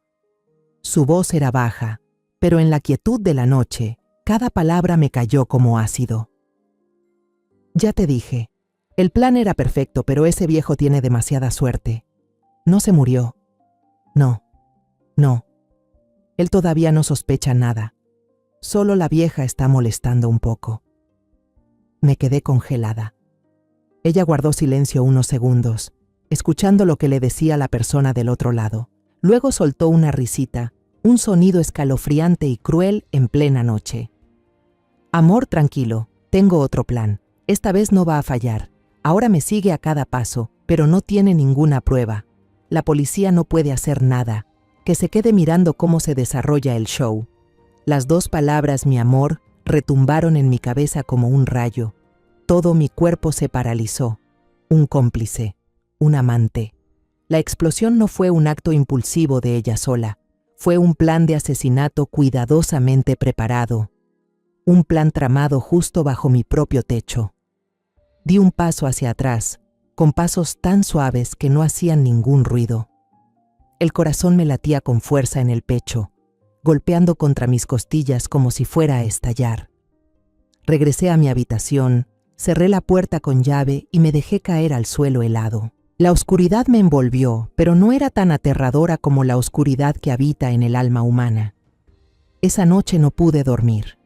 Su voz era baja, pero en la quietud de la noche, cada palabra me cayó como ácido. Ya te dije, el plan era perfecto, pero ese viejo tiene demasiada suerte. No se murió. No. Él todavía no sospecha nada. Solo la vieja está molestando un poco. Me quedé congelada. Ella guardó silencio unos segundos, escuchando lo que le decía la persona del otro lado. Luego soltó una risita, un sonido escalofriante y cruel en plena noche. Amor, tranquilo, tengo otro plan. Esta vez no va a fallar. Ahora me sigue a cada paso, pero no tiene ninguna prueba. La policía no puede hacer nada. Que se quede mirando cómo se desarrolla el show. Las dos palabras, mi amor, retumbaron en mi cabeza como un rayo. Todo mi cuerpo se paralizó. Un cómplice, un amante. La explosión no fue un acto impulsivo de ella sola. Fue un plan de asesinato cuidadosamente preparado. Un plan tramado justo bajo mi propio techo. Di un paso hacia atrás, con pasos tan suaves que no hacían ningún ruido. El corazón me latía con fuerza en el pecho, golpeando contra mis costillas como si fuera a estallar. Regresé a mi habitación, cerré la puerta con llave y me dejé caer al suelo helado. La oscuridad me envolvió, pero no era tan aterradora como la oscuridad que habita en el alma humana. Esa noche no pude dormir.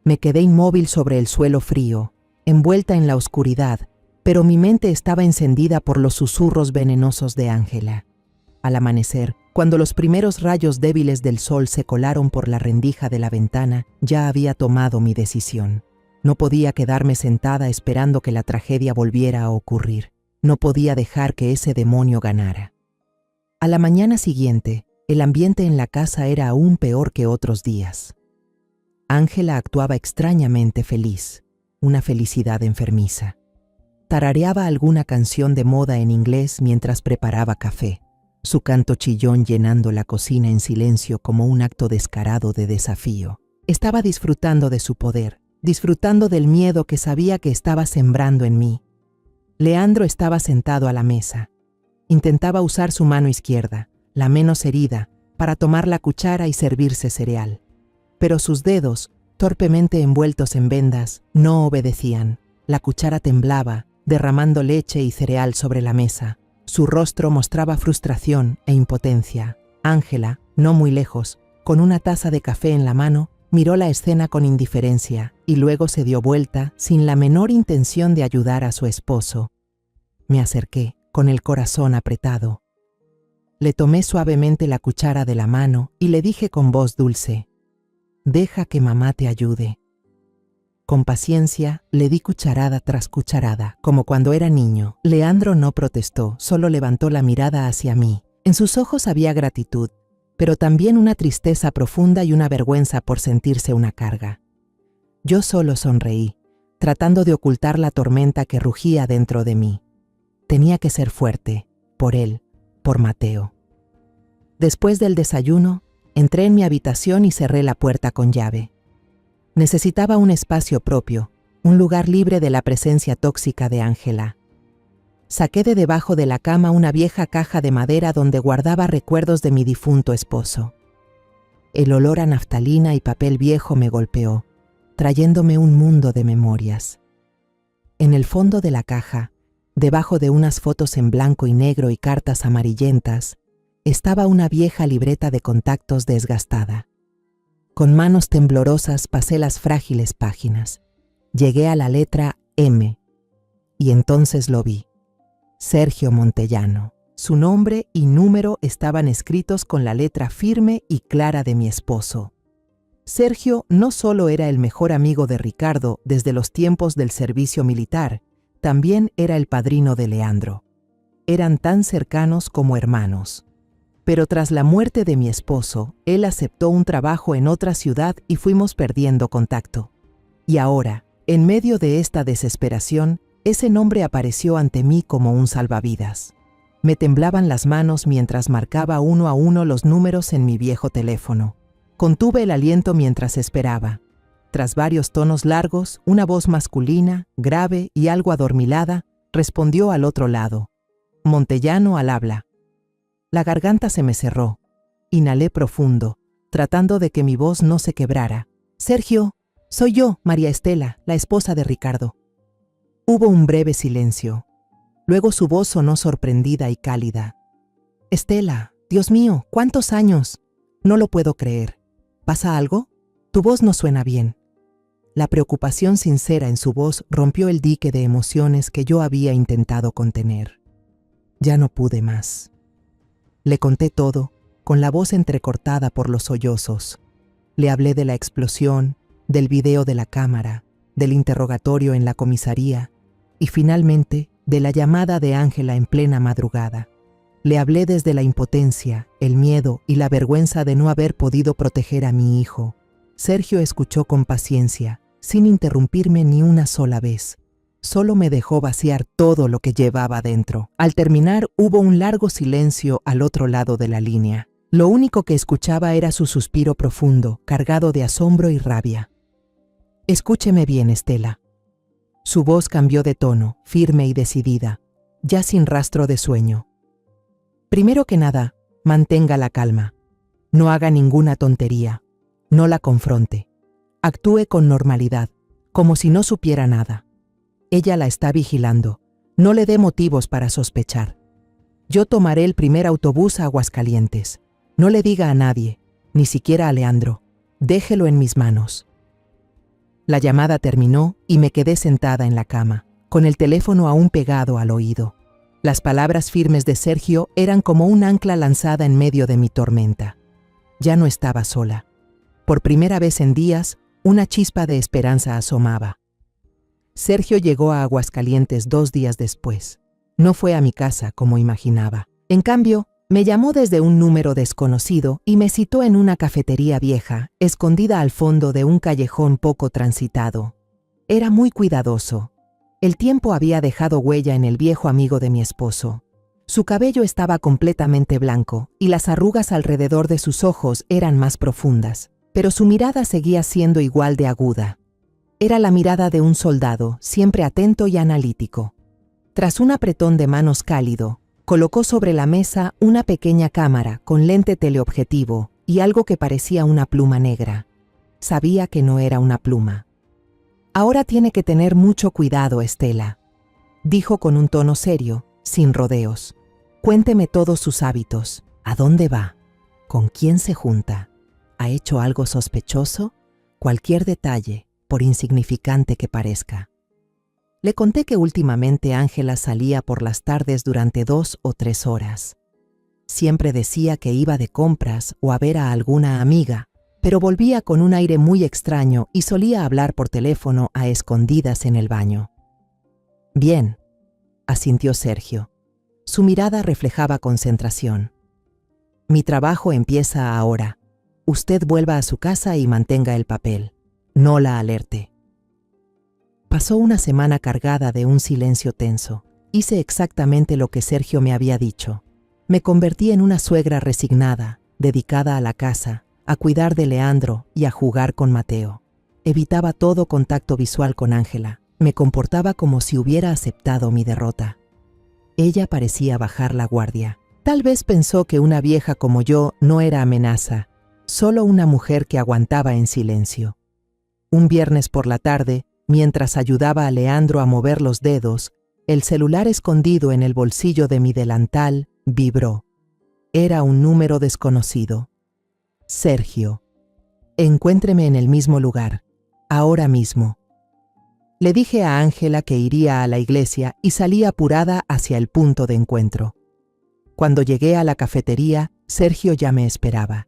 Me quedé inmóvil sobre el suelo frío, envuelta en la oscuridad, pero mi mente estaba encendida por los susurros venenosos de Ángela. Al amanecer, cuando los primeros rayos débiles del sol se colaron por la rendija de la ventana, ya había tomado mi decisión. No podía quedarme sentada esperando que la tragedia volviera a ocurrir. No podía dejar que ese demonio ganara. A la mañana siguiente, el ambiente en la casa era aún peor que otros días. Ángela actuaba extrañamente feliz, una felicidad enfermiza. Tarareaba alguna canción de moda en inglés mientras preparaba café, su canto chillón llenando la cocina en silencio como un acto descarado de desafío. Estaba disfrutando de su poder, disfrutando del miedo que sabía que estaba sembrando en mí. Leandro estaba sentado a la mesa. Intentaba usar su mano izquierda, la menos herida, para tomar la cuchara y servirse cereal. Pero sus dedos, torpemente envueltos en vendas, no obedecían. La cuchara temblaba, derramando leche y cereal sobre la mesa. Su rostro mostraba frustración e impotencia. Ángela, no muy lejos, con una taza de café en la mano, miró la escena con indiferencia y luego se dio vuelta sin la menor intención de ayudar a su esposo. Me acerqué, con el corazón apretado. Le tomé suavemente la cuchara de la mano y le dije con voz dulce: «Deja que mamá te ayude». Con paciencia, le di cucharada tras cucharada, como cuando era niño. Leandro no protestó, solo levantó la mirada hacia mí. En sus ojos había gratitud, pero también una tristeza profunda y una vergüenza por sentirse una carga. Yo solo sonreí, tratando de ocultar la tormenta que rugía dentro de mí. Tenía que ser fuerte, por él, por Mateo. Después del desayuno, entré en mi habitación y cerré la puerta con llave. Necesitaba un espacio propio, un lugar libre de la presencia tóxica de Ángela. Saqué de debajo de la cama una vieja caja de madera donde guardaba recuerdos de mi difunto esposo. El olor a naftalina y papel viejo me golpeó, trayéndome un mundo de memorias. En el fondo de la caja, debajo de unas fotos en blanco y negro y cartas amarillentas, estaba una vieja libreta de contactos desgastada. Con manos temblorosas pasé las frágiles páginas. Llegué a la letra M, y entonces lo vi. Sergio Montellano. Su nombre y número estaban escritos con la letra firme y clara de mi esposo. Sergio no solo era el mejor amigo de Ricardo desde los tiempos del servicio militar, también era el padrino de Leandro. Eran tan cercanos como hermanos. Pero tras la muerte de mi esposo, él aceptó un trabajo en otra ciudad y fuimos perdiendo contacto. Y ahora, en medio de esta desesperación, ese nombre apareció ante mí como un salvavidas. Me temblaban las manos mientras marcaba uno a uno los números en mi viejo teléfono. Contuve el aliento mientras esperaba. Tras varios tonos largos, una voz masculina, grave y algo adormilada, respondió al otro lado. Montellano al habla. La garganta se me cerró. Inhalé profundo, tratando de que mi voz no se quebrara. Sergio, soy yo, María Estela, la esposa de Ricardo. Hubo un breve silencio. Luego su voz sonó sorprendida y cálida. Estela, Dios mío, ¿cuántos años? No lo puedo creer. ¿Pasa algo? Tu voz no suena bien. La preocupación sincera en su voz rompió el dique de emociones que yo había intentado contener. Ya no pude más. Le conté todo, con la voz entrecortada por los sollozos. Le hablé de la explosión, del video de la cámara, del interrogatorio en la comisaría y finalmente de la llamada de Ángela en plena madrugada. Le hablé desde la impotencia, el miedo y la vergüenza de no haber podido proteger a mi hijo. Sergio escuchó con paciencia, sin interrumpirme ni una sola vez. Solo me dejó vaciar todo lo que llevaba dentro. Al terminar, hubo un largo silencio al otro lado de la línea. Lo único que escuchaba era su suspiro profundo, cargado de asombro y rabia. Escúcheme bien, Estela. Su voz cambió de tono, firme y decidida, ya sin rastro de sueño. Primero que nada, mantenga la calma. No haga ninguna tontería. No la confronte. Actúe con normalidad, como si no supiera nada. Ella la está vigilando. No le dé motivos para sospechar. Yo tomaré el primer autobús a Aguascalientes. No le diga a nadie, ni siquiera a Leandro. Déjelo en mis manos. La llamada terminó y me quedé sentada en la cama, con el teléfono aún pegado al oído. Las palabras firmes de Sergio eran como un ancla lanzada en medio de mi tormenta. Ya no estaba sola. Por primera vez en días, una chispa de esperanza asomaba. Sergio llegó a Aguascalientes 2 días después. No fue a mi casa como imaginaba. En cambio, me llamó desde un número desconocido y me citó en una cafetería vieja, escondida al fondo de un callejón poco transitado. Era muy cuidadoso. El tiempo había dejado huella en el viejo amigo de mi esposo. Su cabello estaba completamente blanco y las arrugas alrededor de sus ojos eran más profundas, pero su mirada seguía siendo igual de aguda. Era la mirada de un soldado, siempre atento y analítico. Tras un apretón de manos cálido, colocó sobre la mesa una pequeña cámara con lente teleobjetivo y algo que parecía una pluma negra. Sabía que no era una pluma. Ahora tiene que tener mucho cuidado, Estela, dijo con un tono serio, sin rodeos. Cuénteme todos sus hábitos. ¿A dónde va? ¿Con quién se junta? ¿Ha hecho algo sospechoso? Cualquier detalle, por insignificante que parezca. Le conté que últimamente Ángela salía por las tardes durante 2 o 3 horas. Siempre decía que iba de compras o a ver a alguna amiga, pero volvía con un aire muy extraño y solía hablar por teléfono a escondidas en el baño. Bien, asintió Sergio. Su mirada reflejaba concentración. Mi trabajo empieza ahora. Usted vuelva a su casa y mantenga el papel. No la alerte. Pasó una semana cargada de un silencio tenso. Hice exactamente lo que Sergio me había dicho. Me convertí en una suegra resignada, dedicada a la casa, a cuidar de Leandro y a jugar con Mateo. Evitaba todo contacto visual con Ángela. Me comportaba como si hubiera aceptado mi derrota. Ella parecía bajar la guardia. Tal vez pensó que una vieja como yo no era amenaza, solo una mujer que aguantaba en silencio. Un viernes por la tarde, mientras ayudaba a Leandro a mover los dedos, el celular escondido en el bolsillo de mi delantal vibró. Era un número desconocido. Sergio. Encuéntreme en el mismo lugar, ahora mismo. Le dije a Ángela que iría a la iglesia y salí apurada hacia el punto de encuentro. Cuando llegué a la cafetería, Sergio ya me esperaba.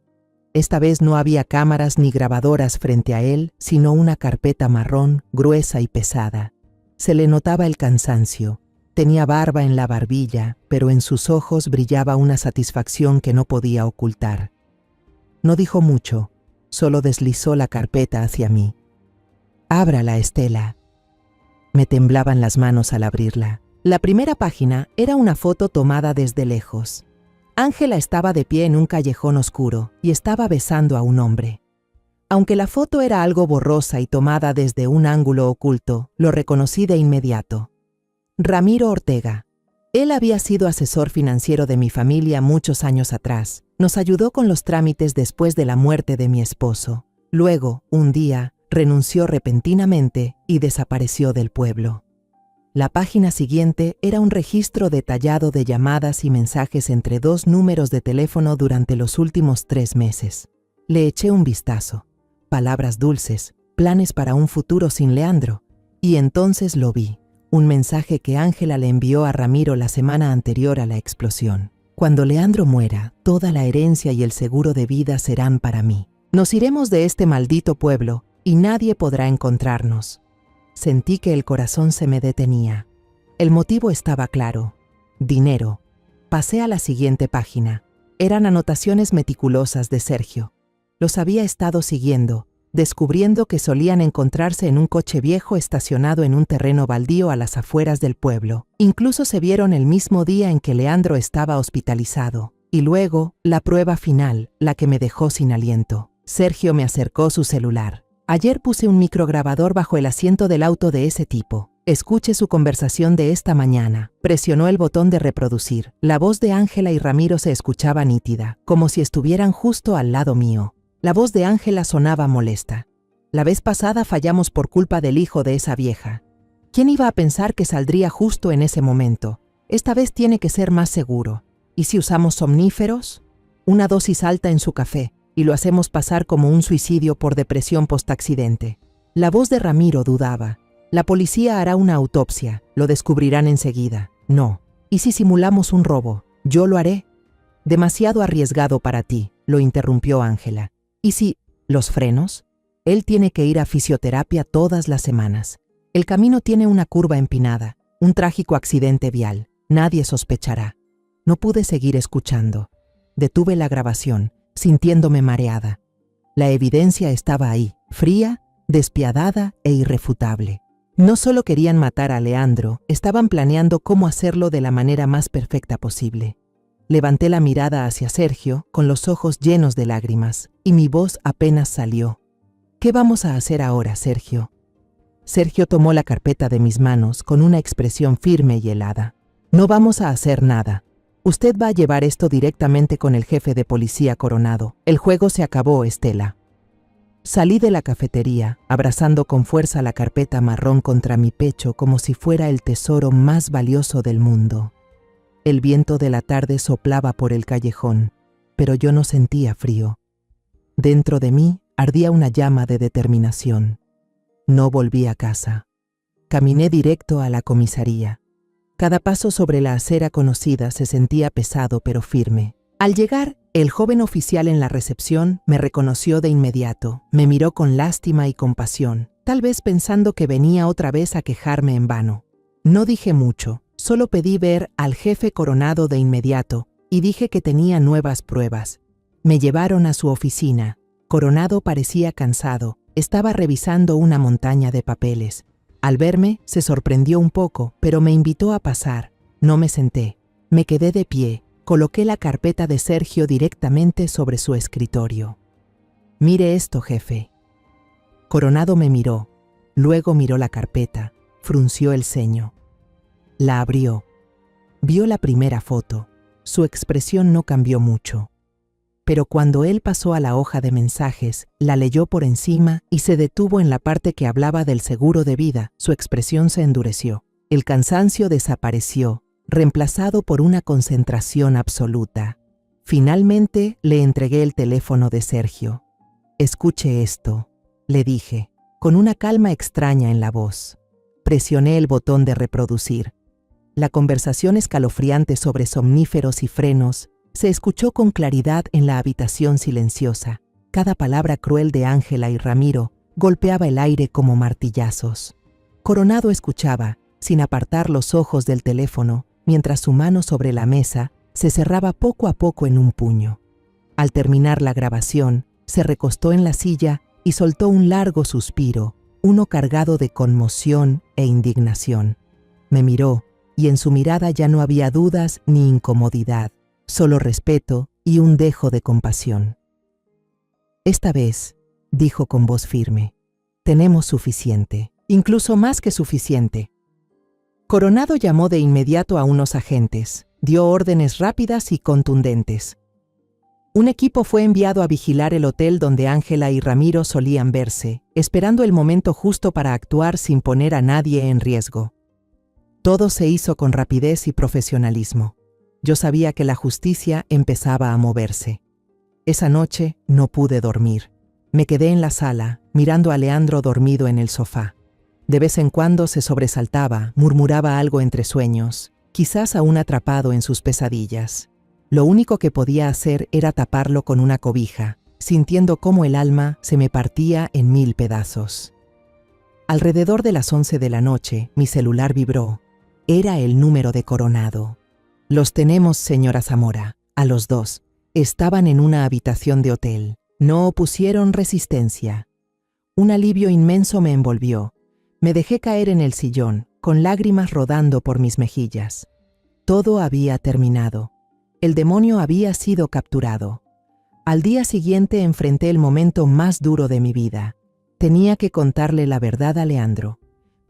Esta vez no había cámaras ni grabadoras frente a él, sino una carpeta marrón, gruesa y pesada. Se le notaba el cansancio. Tenía barba en la barbilla, pero en sus ojos brillaba una satisfacción que no podía ocultar. No dijo mucho, solo deslizó la carpeta hacia mí. «Ábrala, Estela». Me temblaban las manos al abrirla. La primera página era una foto tomada desde lejos. Ángela estaba de pie en un callejón oscuro y estaba besando a un hombre. Aunque la foto era algo borrosa y tomada desde un ángulo oculto, lo reconocí de inmediato. Ramiro Ortega. Él había sido asesor financiero de mi familia muchos años atrás. Nos ayudó con los trámites después de la muerte de mi esposo. Luego, un día, renunció repentinamente y desapareció del pueblo. La página siguiente era un registro detallado de llamadas y mensajes entre 2 números de teléfono durante los últimos 3 meses. Le eché un vistazo. Palabras dulces, planes para un futuro sin Leandro. Y entonces lo vi. Un mensaje que Ángela le envió a Ramiro la semana anterior a la explosión. Cuando Leandro muera, toda la herencia y el seguro de vida serán para mí. Nos iremos de este maldito pueblo y nadie podrá encontrarnos. Sentí que el corazón se me detenía. El motivo estaba claro. Dinero. Pasé a la siguiente página. Eran anotaciones meticulosas de Sergio. Los había estado siguiendo, descubriendo que solían encontrarse en un coche viejo estacionado en un terreno baldío a las afueras del pueblo. Incluso se vieron el mismo día en que Leandro estaba hospitalizado. Y luego, la prueba final, la que me dejó sin aliento. Sergio me acercó su celular. Ayer puse un micrograbador bajo el asiento del auto de ese tipo. Escuche su conversación de esta mañana. Presionó el botón de reproducir. La voz de Ángela y Ramiro se escuchaba nítida, como si estuvieran justo al lado mío. La voz de Ángela sonaba molesta. La vez pasada fallamos por culpa del hijo de esa vieja. ¿Quién iba a pensar que saldría justo en ese momento? Esta vez tiene que ser más seguro. ¿Y si usamos somníferos? Una dosis alta en su café, y lo hacemos pasar como un suicidio por depresión post-accidente. La voz de Ramiro dudaba. La policía hará una autopsia, lo descubrirán enseguida. No. ¿Y si simulamos un robo? Yo lo haré. Demasiado arriesgado para ti, lo interrumpió Ángela. ¿Y si los frenos? Él tiene que ir a fisioterapia todas las semanas. El camino tiene una curva empinada, un trágico accidente vial. Nadie sospechará. No pude seguir escuchando. Detuve la grabación, sintiéndome mareada. La evidencia estaba ahí, fría, despiadada e irrefutable. No solo querían matar a Leandro, estaban planeando cómo hacerlo de la manera más perfecta posible. Levanté la mirada hacia Sergio, con los ojos llenos de lágrimas, y mi voz apenas salió. ¿Qué vamos a hacer ahora, Sergio? Sergio tomó la carpeta de mis manos con una expresión firme y helada. No vamos a hacer nada. Usted va a llevar esto directamente con el jefe de policía Coronado. El juego se acabó, Estela. Salí de la cafetería, abrazando con fuerza la carpeta marrón contra mi pecho como si fuera el tesoro más valioso del mundo. El viento de la tarde soplaba por el callejón, pero yo no sentía frío. Dentro de mí ardía una llama de determinación. No volví a casa. Caminé directo a la comisaría. Cada paso sobre la acera conocida se sentía pesado pero firme. Al llegar, el joven oficial en la recepción me reconoció de inmediato. Me miró con lástima y compasión, tal vez pensando que venía otra vez a quejarme en vano. No dije mucho, solo pedí ver al jefe Coronado de inmediato y dije que tenía nuevas pruebas. Me llevaron a su oficina. Coronado parecía cansado, estaba revisando una montaña de papeles. Al verme, se sorprendió un poco, pero me invitó a pasar. No me senté. Me quedé de pie. Coloqué la carpeta de Sergio directamente sobre su escritorio. Mire esto, jefe. Coronado me miró. Luego miró la carpeta. Frunció el ceño. La abrió. Vio la primera foto. Su expresión no cambió mucho. Pero cuando él pasó a la hoja de mensajes, la leyó por encima y se detuvo en la parte que hablaba del seguro de vida. Su expresión se endureció. El cansancio desapareció, reemplazado por una concentración absoluta. Finalmente le entregué el teléfono de Sergio. Escuche esto, le dije, con una calma extraña en la voz. Presioné el botón de reproducir. La conversación escalofriante sobre somníferos y frenos se escuchó con claridad en la habitación silenciosa. Cada palabra cruel de Ángela y Ramiro golpeaba el aire como martillazos. Coronado escuchaba, sin apartar los ojos del teléfono, mientras su mano sobre la mesa se cerraba poco a poco en un puño. Al terminar la grabación, se recostó en la silla y soltó un largo suspiro, uno cargado de conmoción e indignación. Me miró, y en su mirada ya no había dudas ni incomodidad, solo respeto y un dejo de compasión. Esta vez, dijo con voz firme, tenemos suficiente, incluso más que suficiente. Coronado llamó de inmediato a unos agentes, dio órdenes rápidas y contundentes. Un equipo fue enviado a vigilar el hotel donde Ángela y Ramiro solían verse, esperando el momento justo para actuar sin poner a nadie en riesgo. Todo se hizo con rapidez y profesionalismo. Yo sabía que la justicia empezaba a moverse. Esa noche no pude dormir. Me quedé en la sala, mirando a Leandro dormido en el sofá. De vez en cuando se sobresaltaba, murmuraba algo entre sueños, quizás aún atrapado en sus pesadillas. Lo único que podía hacer era taparlo con una cobija, sintiendo cómo el alma se me partía en 1000 pedazos. Alrededor de las 11 de la noche, mi celular vibró. Era el número de Coronado. Los tenemos, señora Zamora, a los dos. Estaban en una habitación de hotel. No opusieron resistencia. Un alivio inmenso me envolvió. Me dejé caer en el sillón, con lágrimas rodando por mis mejillas. Todo había terminado. El demonio había sido capturado. Al día siguiente enfrenté el momento más duro de mi vida. Tenía que contarle la verdad a Leandro.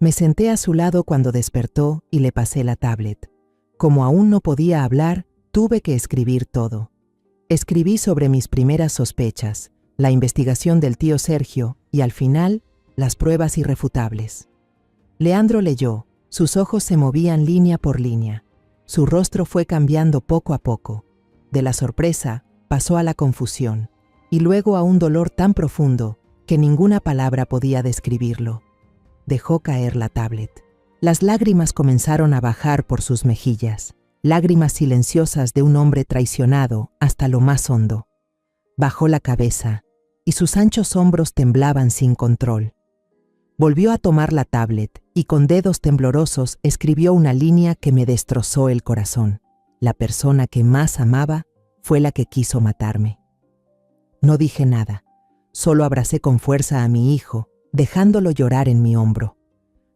Me senté a su lado cuando despertó y le pasé la tablet. Como aún no podía hablar, tuve que escribir todo. Escribí sobre mis primeras sospechas, la investigación del tío Sergio y, al final, las pruebas irrefutables. Leandro leyó, sus ojos se movían línea por línea. Su rostro fue cambiando poco a poco. De la sorpresa, pasó a la confusión, y luego a un dolor tan profundo que ninguna palabra podía describirlo. Dejó caer la tablet. Las lágrimas comenzaron a bajar por sus mejillas, lágrimas silenciosas de un hombre traicionado hasta lo más hondo. Bajó la cabeza, y sus anchos hombros temblaban sin control. Volvió a tomar la tablet y con dedos temblorosos escribió una línea que me destrozó el corazón. La persona que más amaba fue la que quiso matarme. No dije nada, solo abracé con fuerza a mi hijo, dejándolo llorar en mi hombro.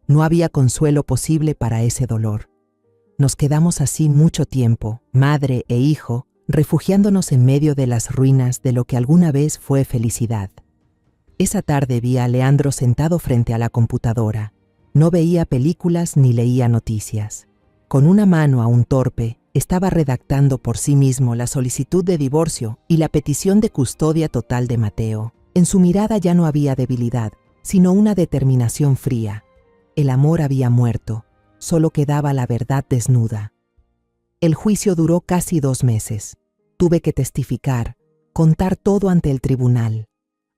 No había consuelo posible para ese dolor. Nos quedamos así mucho tiempo, madre e hijo, refugiándonos en medio de las ruinas de lo que alguna vez fue felicidad. Esa tarde vi a Leandro sentado frente a la computadora. No veía películas ni leía noticias. Con una mano aún torpe, estaba redactando por sí mismo la solicitud de divorcio y la petición de custodia total de Mateo. En su mirada ya no había debilidad, sino una determinación fría. El amor había muerto, solo quedaba la verdad desnuda. El juicio duró casi 2 meses. Tuve que testificar, contar todo ante el tribunal.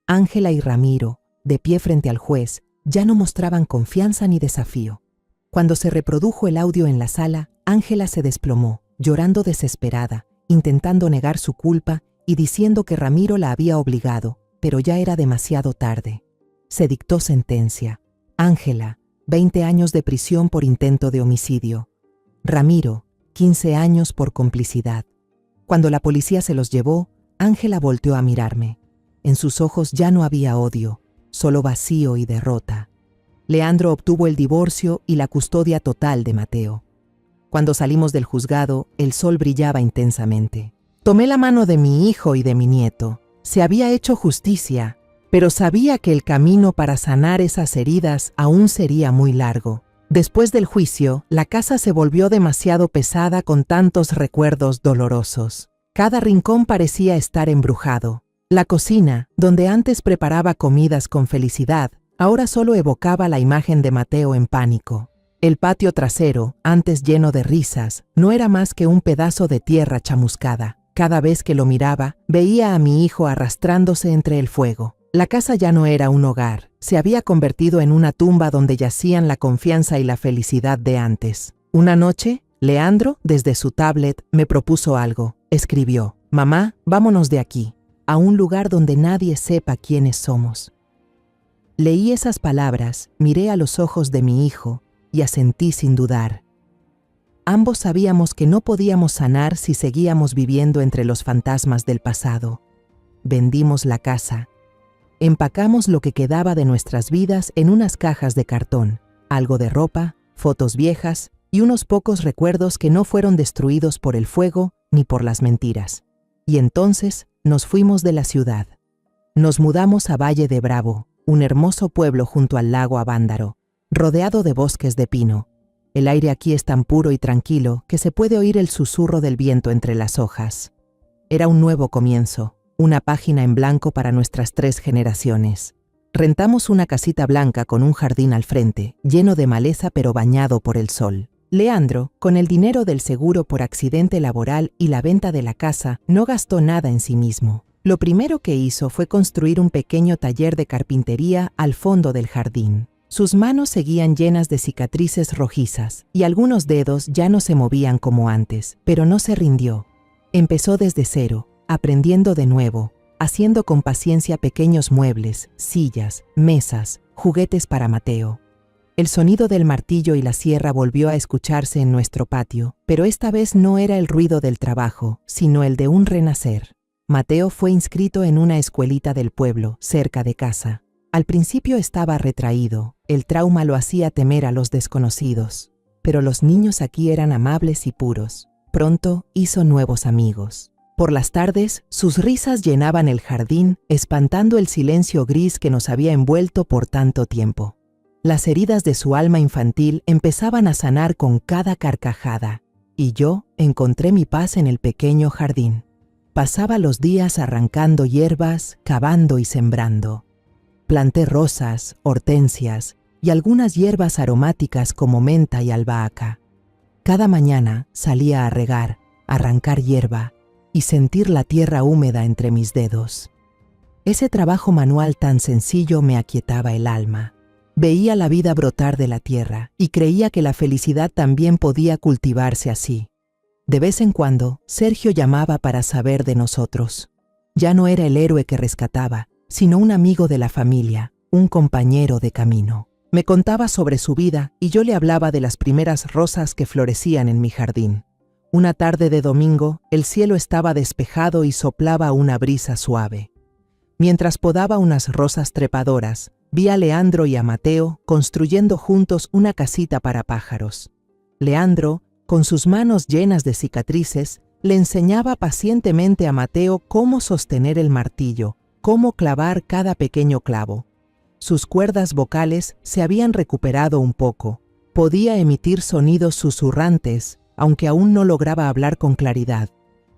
Ángela y Ramiro, de pie frente al juez, ya no mostraban confianza ni desafío. Cuando se reprodujo el audio en la sala, Ángela se desplomó, llorando desesperada, intentando negar su culpa y diciendo que Ramiro la había obligado, pero ya era demasiado tarde. Se dictó sentencia. Ángela, 20 años de prisión por intento de homicidio. Ramiro, 15 años por complicidad. Cuando la policía se los llevó, Ángela volteó a mirarme. En sus ojos ya no había odio, solo vacío y derrota. Leandro obtuvo el divorcio y la custodia total de Mateo. Cuando salimos del juzgado, el sol brillaba intensamente. Tomé la mano de mi hijo y de mi nieto. Se había hecho justicia, pero sabía que el camino para sanar esas heridas aún sería muy largo. Después del juicio, la casa se volvió demasiado pesada con tantos recuerdos dolorosos. Cada rincón parecía estar embrujado. La cocina, donde antes preparaba comidas con felicidad, ahora solo evocaba la imagen de Mateo en pánico. El patio trasero, antes lleno de risas, no era más que un pedazo de tierra chamuscada. Cada vez que lo miraba, veía a mi hijo arrastrándose entre el fuego. La casa ya no era un hogar, se había convertido en una tumba donde yacían la confianza y la felicidad de antes. Una noche, Leandro, desde su tablet, me propuso algo. Escribió: «Mamá, vámonos de aquí, a un lugar donde nadie sepa quiénes somos». Leí esas palabras, miré a los ojos de mi hijo y asentí sin dudar. Ambos sabíamos que no podíamos sanar si seguíamos viviendo entre los fantasmas del pasado. Vendimos la casa. Empacamos lo que quedaba de nuestras vidas en unas cajas de cartón, algo de ropa, fotos viejas y unos pocos recuerdos que no fueron destruidos por el fuego ni por las mentiras. Y entonces nos fuimos de la ciudad. Nos mudamos a Valle de Bravo, un hermoso pueblo junto al lago Avándaro, rodeado de bosques de pino. El aire aquí es tan puro y tranquilo que se puede oír el susurro del viento entre las hojas. Era un nuevo comienzo, una página en blanco para nuestras 3 generaciones. Rentamos una casita blanca con un jardín al frente, lleno de maleza pero bañado por el sol. Leandro, con el dinero del seguro por accidente laboral y la venta de la casa, no gastó nada en sí mismo. Lo primero que hizo fue construir un pequeño taller de carpintería al fondo del jardín. Sus manos seguían llenas de cicatrices rojizas y algunos dedos ya no se movían como antes, pero no se rindió. Empezó desde cero, aprendiendo de nuevo, haciendo con paciencia pequeños muebles, sillas, mesas, juguetes para Mateo. El sonido del martillo y la sierra volvió a escucharse en nuestro patio, pero esta vez no era el ruido del trabajo, sino el de un renacer. Mateo fue inscrito en una escuelita del pueblo, cerca de casa. Al principio estaba retraído, el trauma lo hacía temer a los desconocidos, pero los niños aquí eran amables y puros. Pronto hizo nuevos amigos. Por las tardes, sus risas llenaban el jardín, espantando el silencio gris que nos había envuelto por tanto tiempo. Las heridas de su alma infantil empezaban a sanar con cada carcajada, y yo encontré mi paz en el pequeño jardín. Pasaba los días arrancando hierbas, cavando y sembrando. Planté rosas, hortensias y algunas hierbas aromáticas como menta y albahaca. Cada mañana salía a regar, arrancar hierba y sentir la tierra húmeda entre mis dedos. Ese trabajo manual tan sencillo me aquietaba el alma. Veía la vida brotar de la tierra y creía que la felicidad también podía cultivarse así. De vez en cuando, Sergio llamaba para saber de nosotros. Ya no era el héroe que rescataba, sino un amigo de la familia, un compañero de camino. Me contaba sobre su vida y yo le hablaba de las primeras rosas que florecían en mi jardín. Una tarde de domingo, el cielo estaba despejado y soplaba una brisa suave. Mientras podaba unas rosas trepadoras, vi a Leandro y a Mateo construyendo juntos una casita para pájaros. Leandro, con sus manos llenas de cicatrices, le enseñaba pacientemente a Mateo cómo sostener el martillo, cómo clavar cada pequeño clavo. Sus cuerdas vocales se habían recuperado un poco. Podía emitir sonidos susurrantes, aunque aún no lograba hablar con claridad.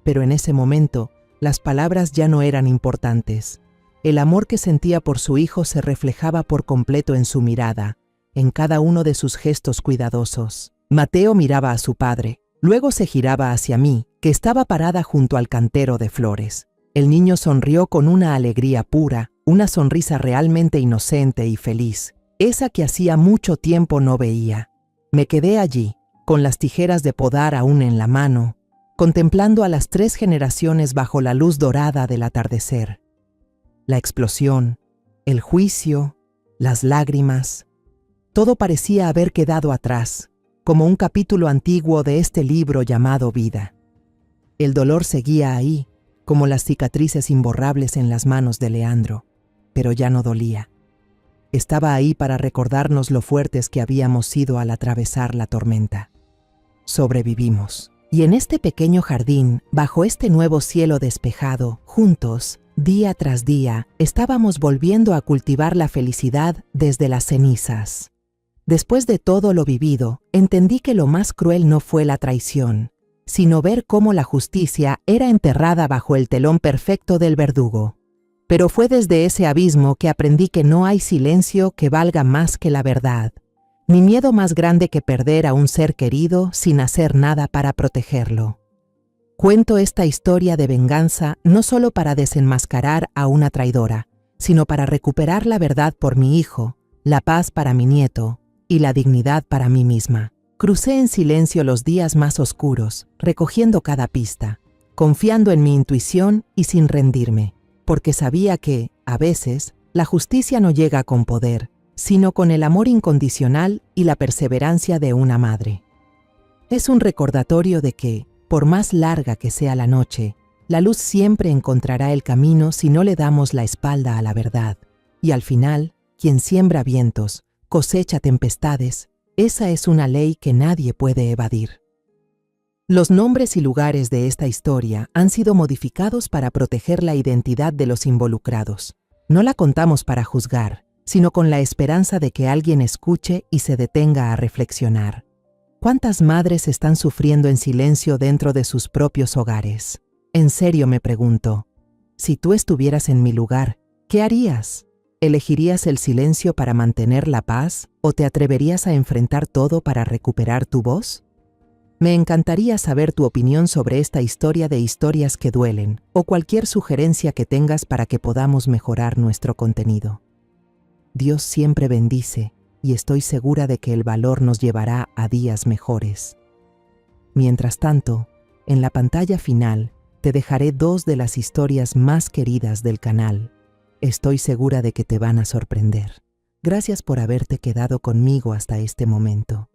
Pero en ese momento, las palabras ya no eran importantes. El amor que sentía por su hijo se reflejaba por completo en su mirada, en cada uno de sus gestos cuidadosos. Mateo miraba a su padre, luego se giraba hacia mí, que estaba parada junto al cantero de flores. El niño sonrió con una alegría pura, una sonrisa realmente inocente y feliz, esa que hacía mucho tiempo no veía. Me quedé allí, con las tijeras de podar aún en la mano, contemplando a las 3 generaciones bajo la luz dorada del atardecer. La explosión, el juicio, las lágrimas, todo parecía haber quedado atrás, como un capítulo antiguo de este libro llamado vida. El dolor seguía ahí, como las cicatrices imborrables en las manos de Leandro, pero ya no dolía. Estaba ahí para recordarnos lo fuertes que habíamos sido al atravesar la tormenta. Sobrevivimos. Y en este pequeño jardín, bajo este nuevo cielo despejado, juntos, día tras día, estábamos volviendo a cultivar la felicidad desde las cenizas. Después de todo lo vivido, entendí que lo más cruel no fue la traición, sino ver cómo la justicia era enterrada bajo el telón perfecto del verdugo. Pero fue desde ese abismo que aprendí que no hay silencio que valga más que la verdad, ni miedo más grande que perder a un ser querido sin hacer nada para protegerlo. Cuento esta historia de venganza no solo para desenmascarar a una traidora, sino para recuperar la verdad por mi hijo, la paz para mi nieto y la dignidad para mí misma. Crucé en silencio los días más oscuros, recogiendo cada pista, confiando en mi intuición y sin rendirme, porque sabía que, a veces, la justicia no llega con poder, sino con el amor incondicional y la perseverancia de una madre. Es un recordatorio de que, por más larga que sea la noche, la luz siempre encontrará el camino si no le damos la espalda a la verdad. Y al final, quien siembra vientos, cosecha tempestades. Esa es una ley que nadie puede evadir. Los nombres y lugares de esta historia han sido modificados para proteger la identidad de los involucrados. No la contamos para juzgar, sino con la esperanza de que alguien escuche y se detenga a reflexionar. ¿Cuántas madres están sufriendo en silencio dentro de sus propios hogares? En serio me pregunto, si tú estuvieras en mi lugar, ¿qué harías? ¿Elegirías el silencio para mantener la paz o te atreverías a enfrentar todo para recuperar tu voz? Me encantaría saber tu opinión sobre esta historia de historias que duelen o cualquier sugerencia que tengas para que podamos mejorar nuestro contenido. Dios siempre bendice y estoy segura de que el valor nos llevará a días mejores. Mientras tanto, en la pantalla final te dejaré 2 de las historias más queridas del canal. Estoy segura de que te van a sorprender. Gracias por haberte quedado conmigo hasta este momento.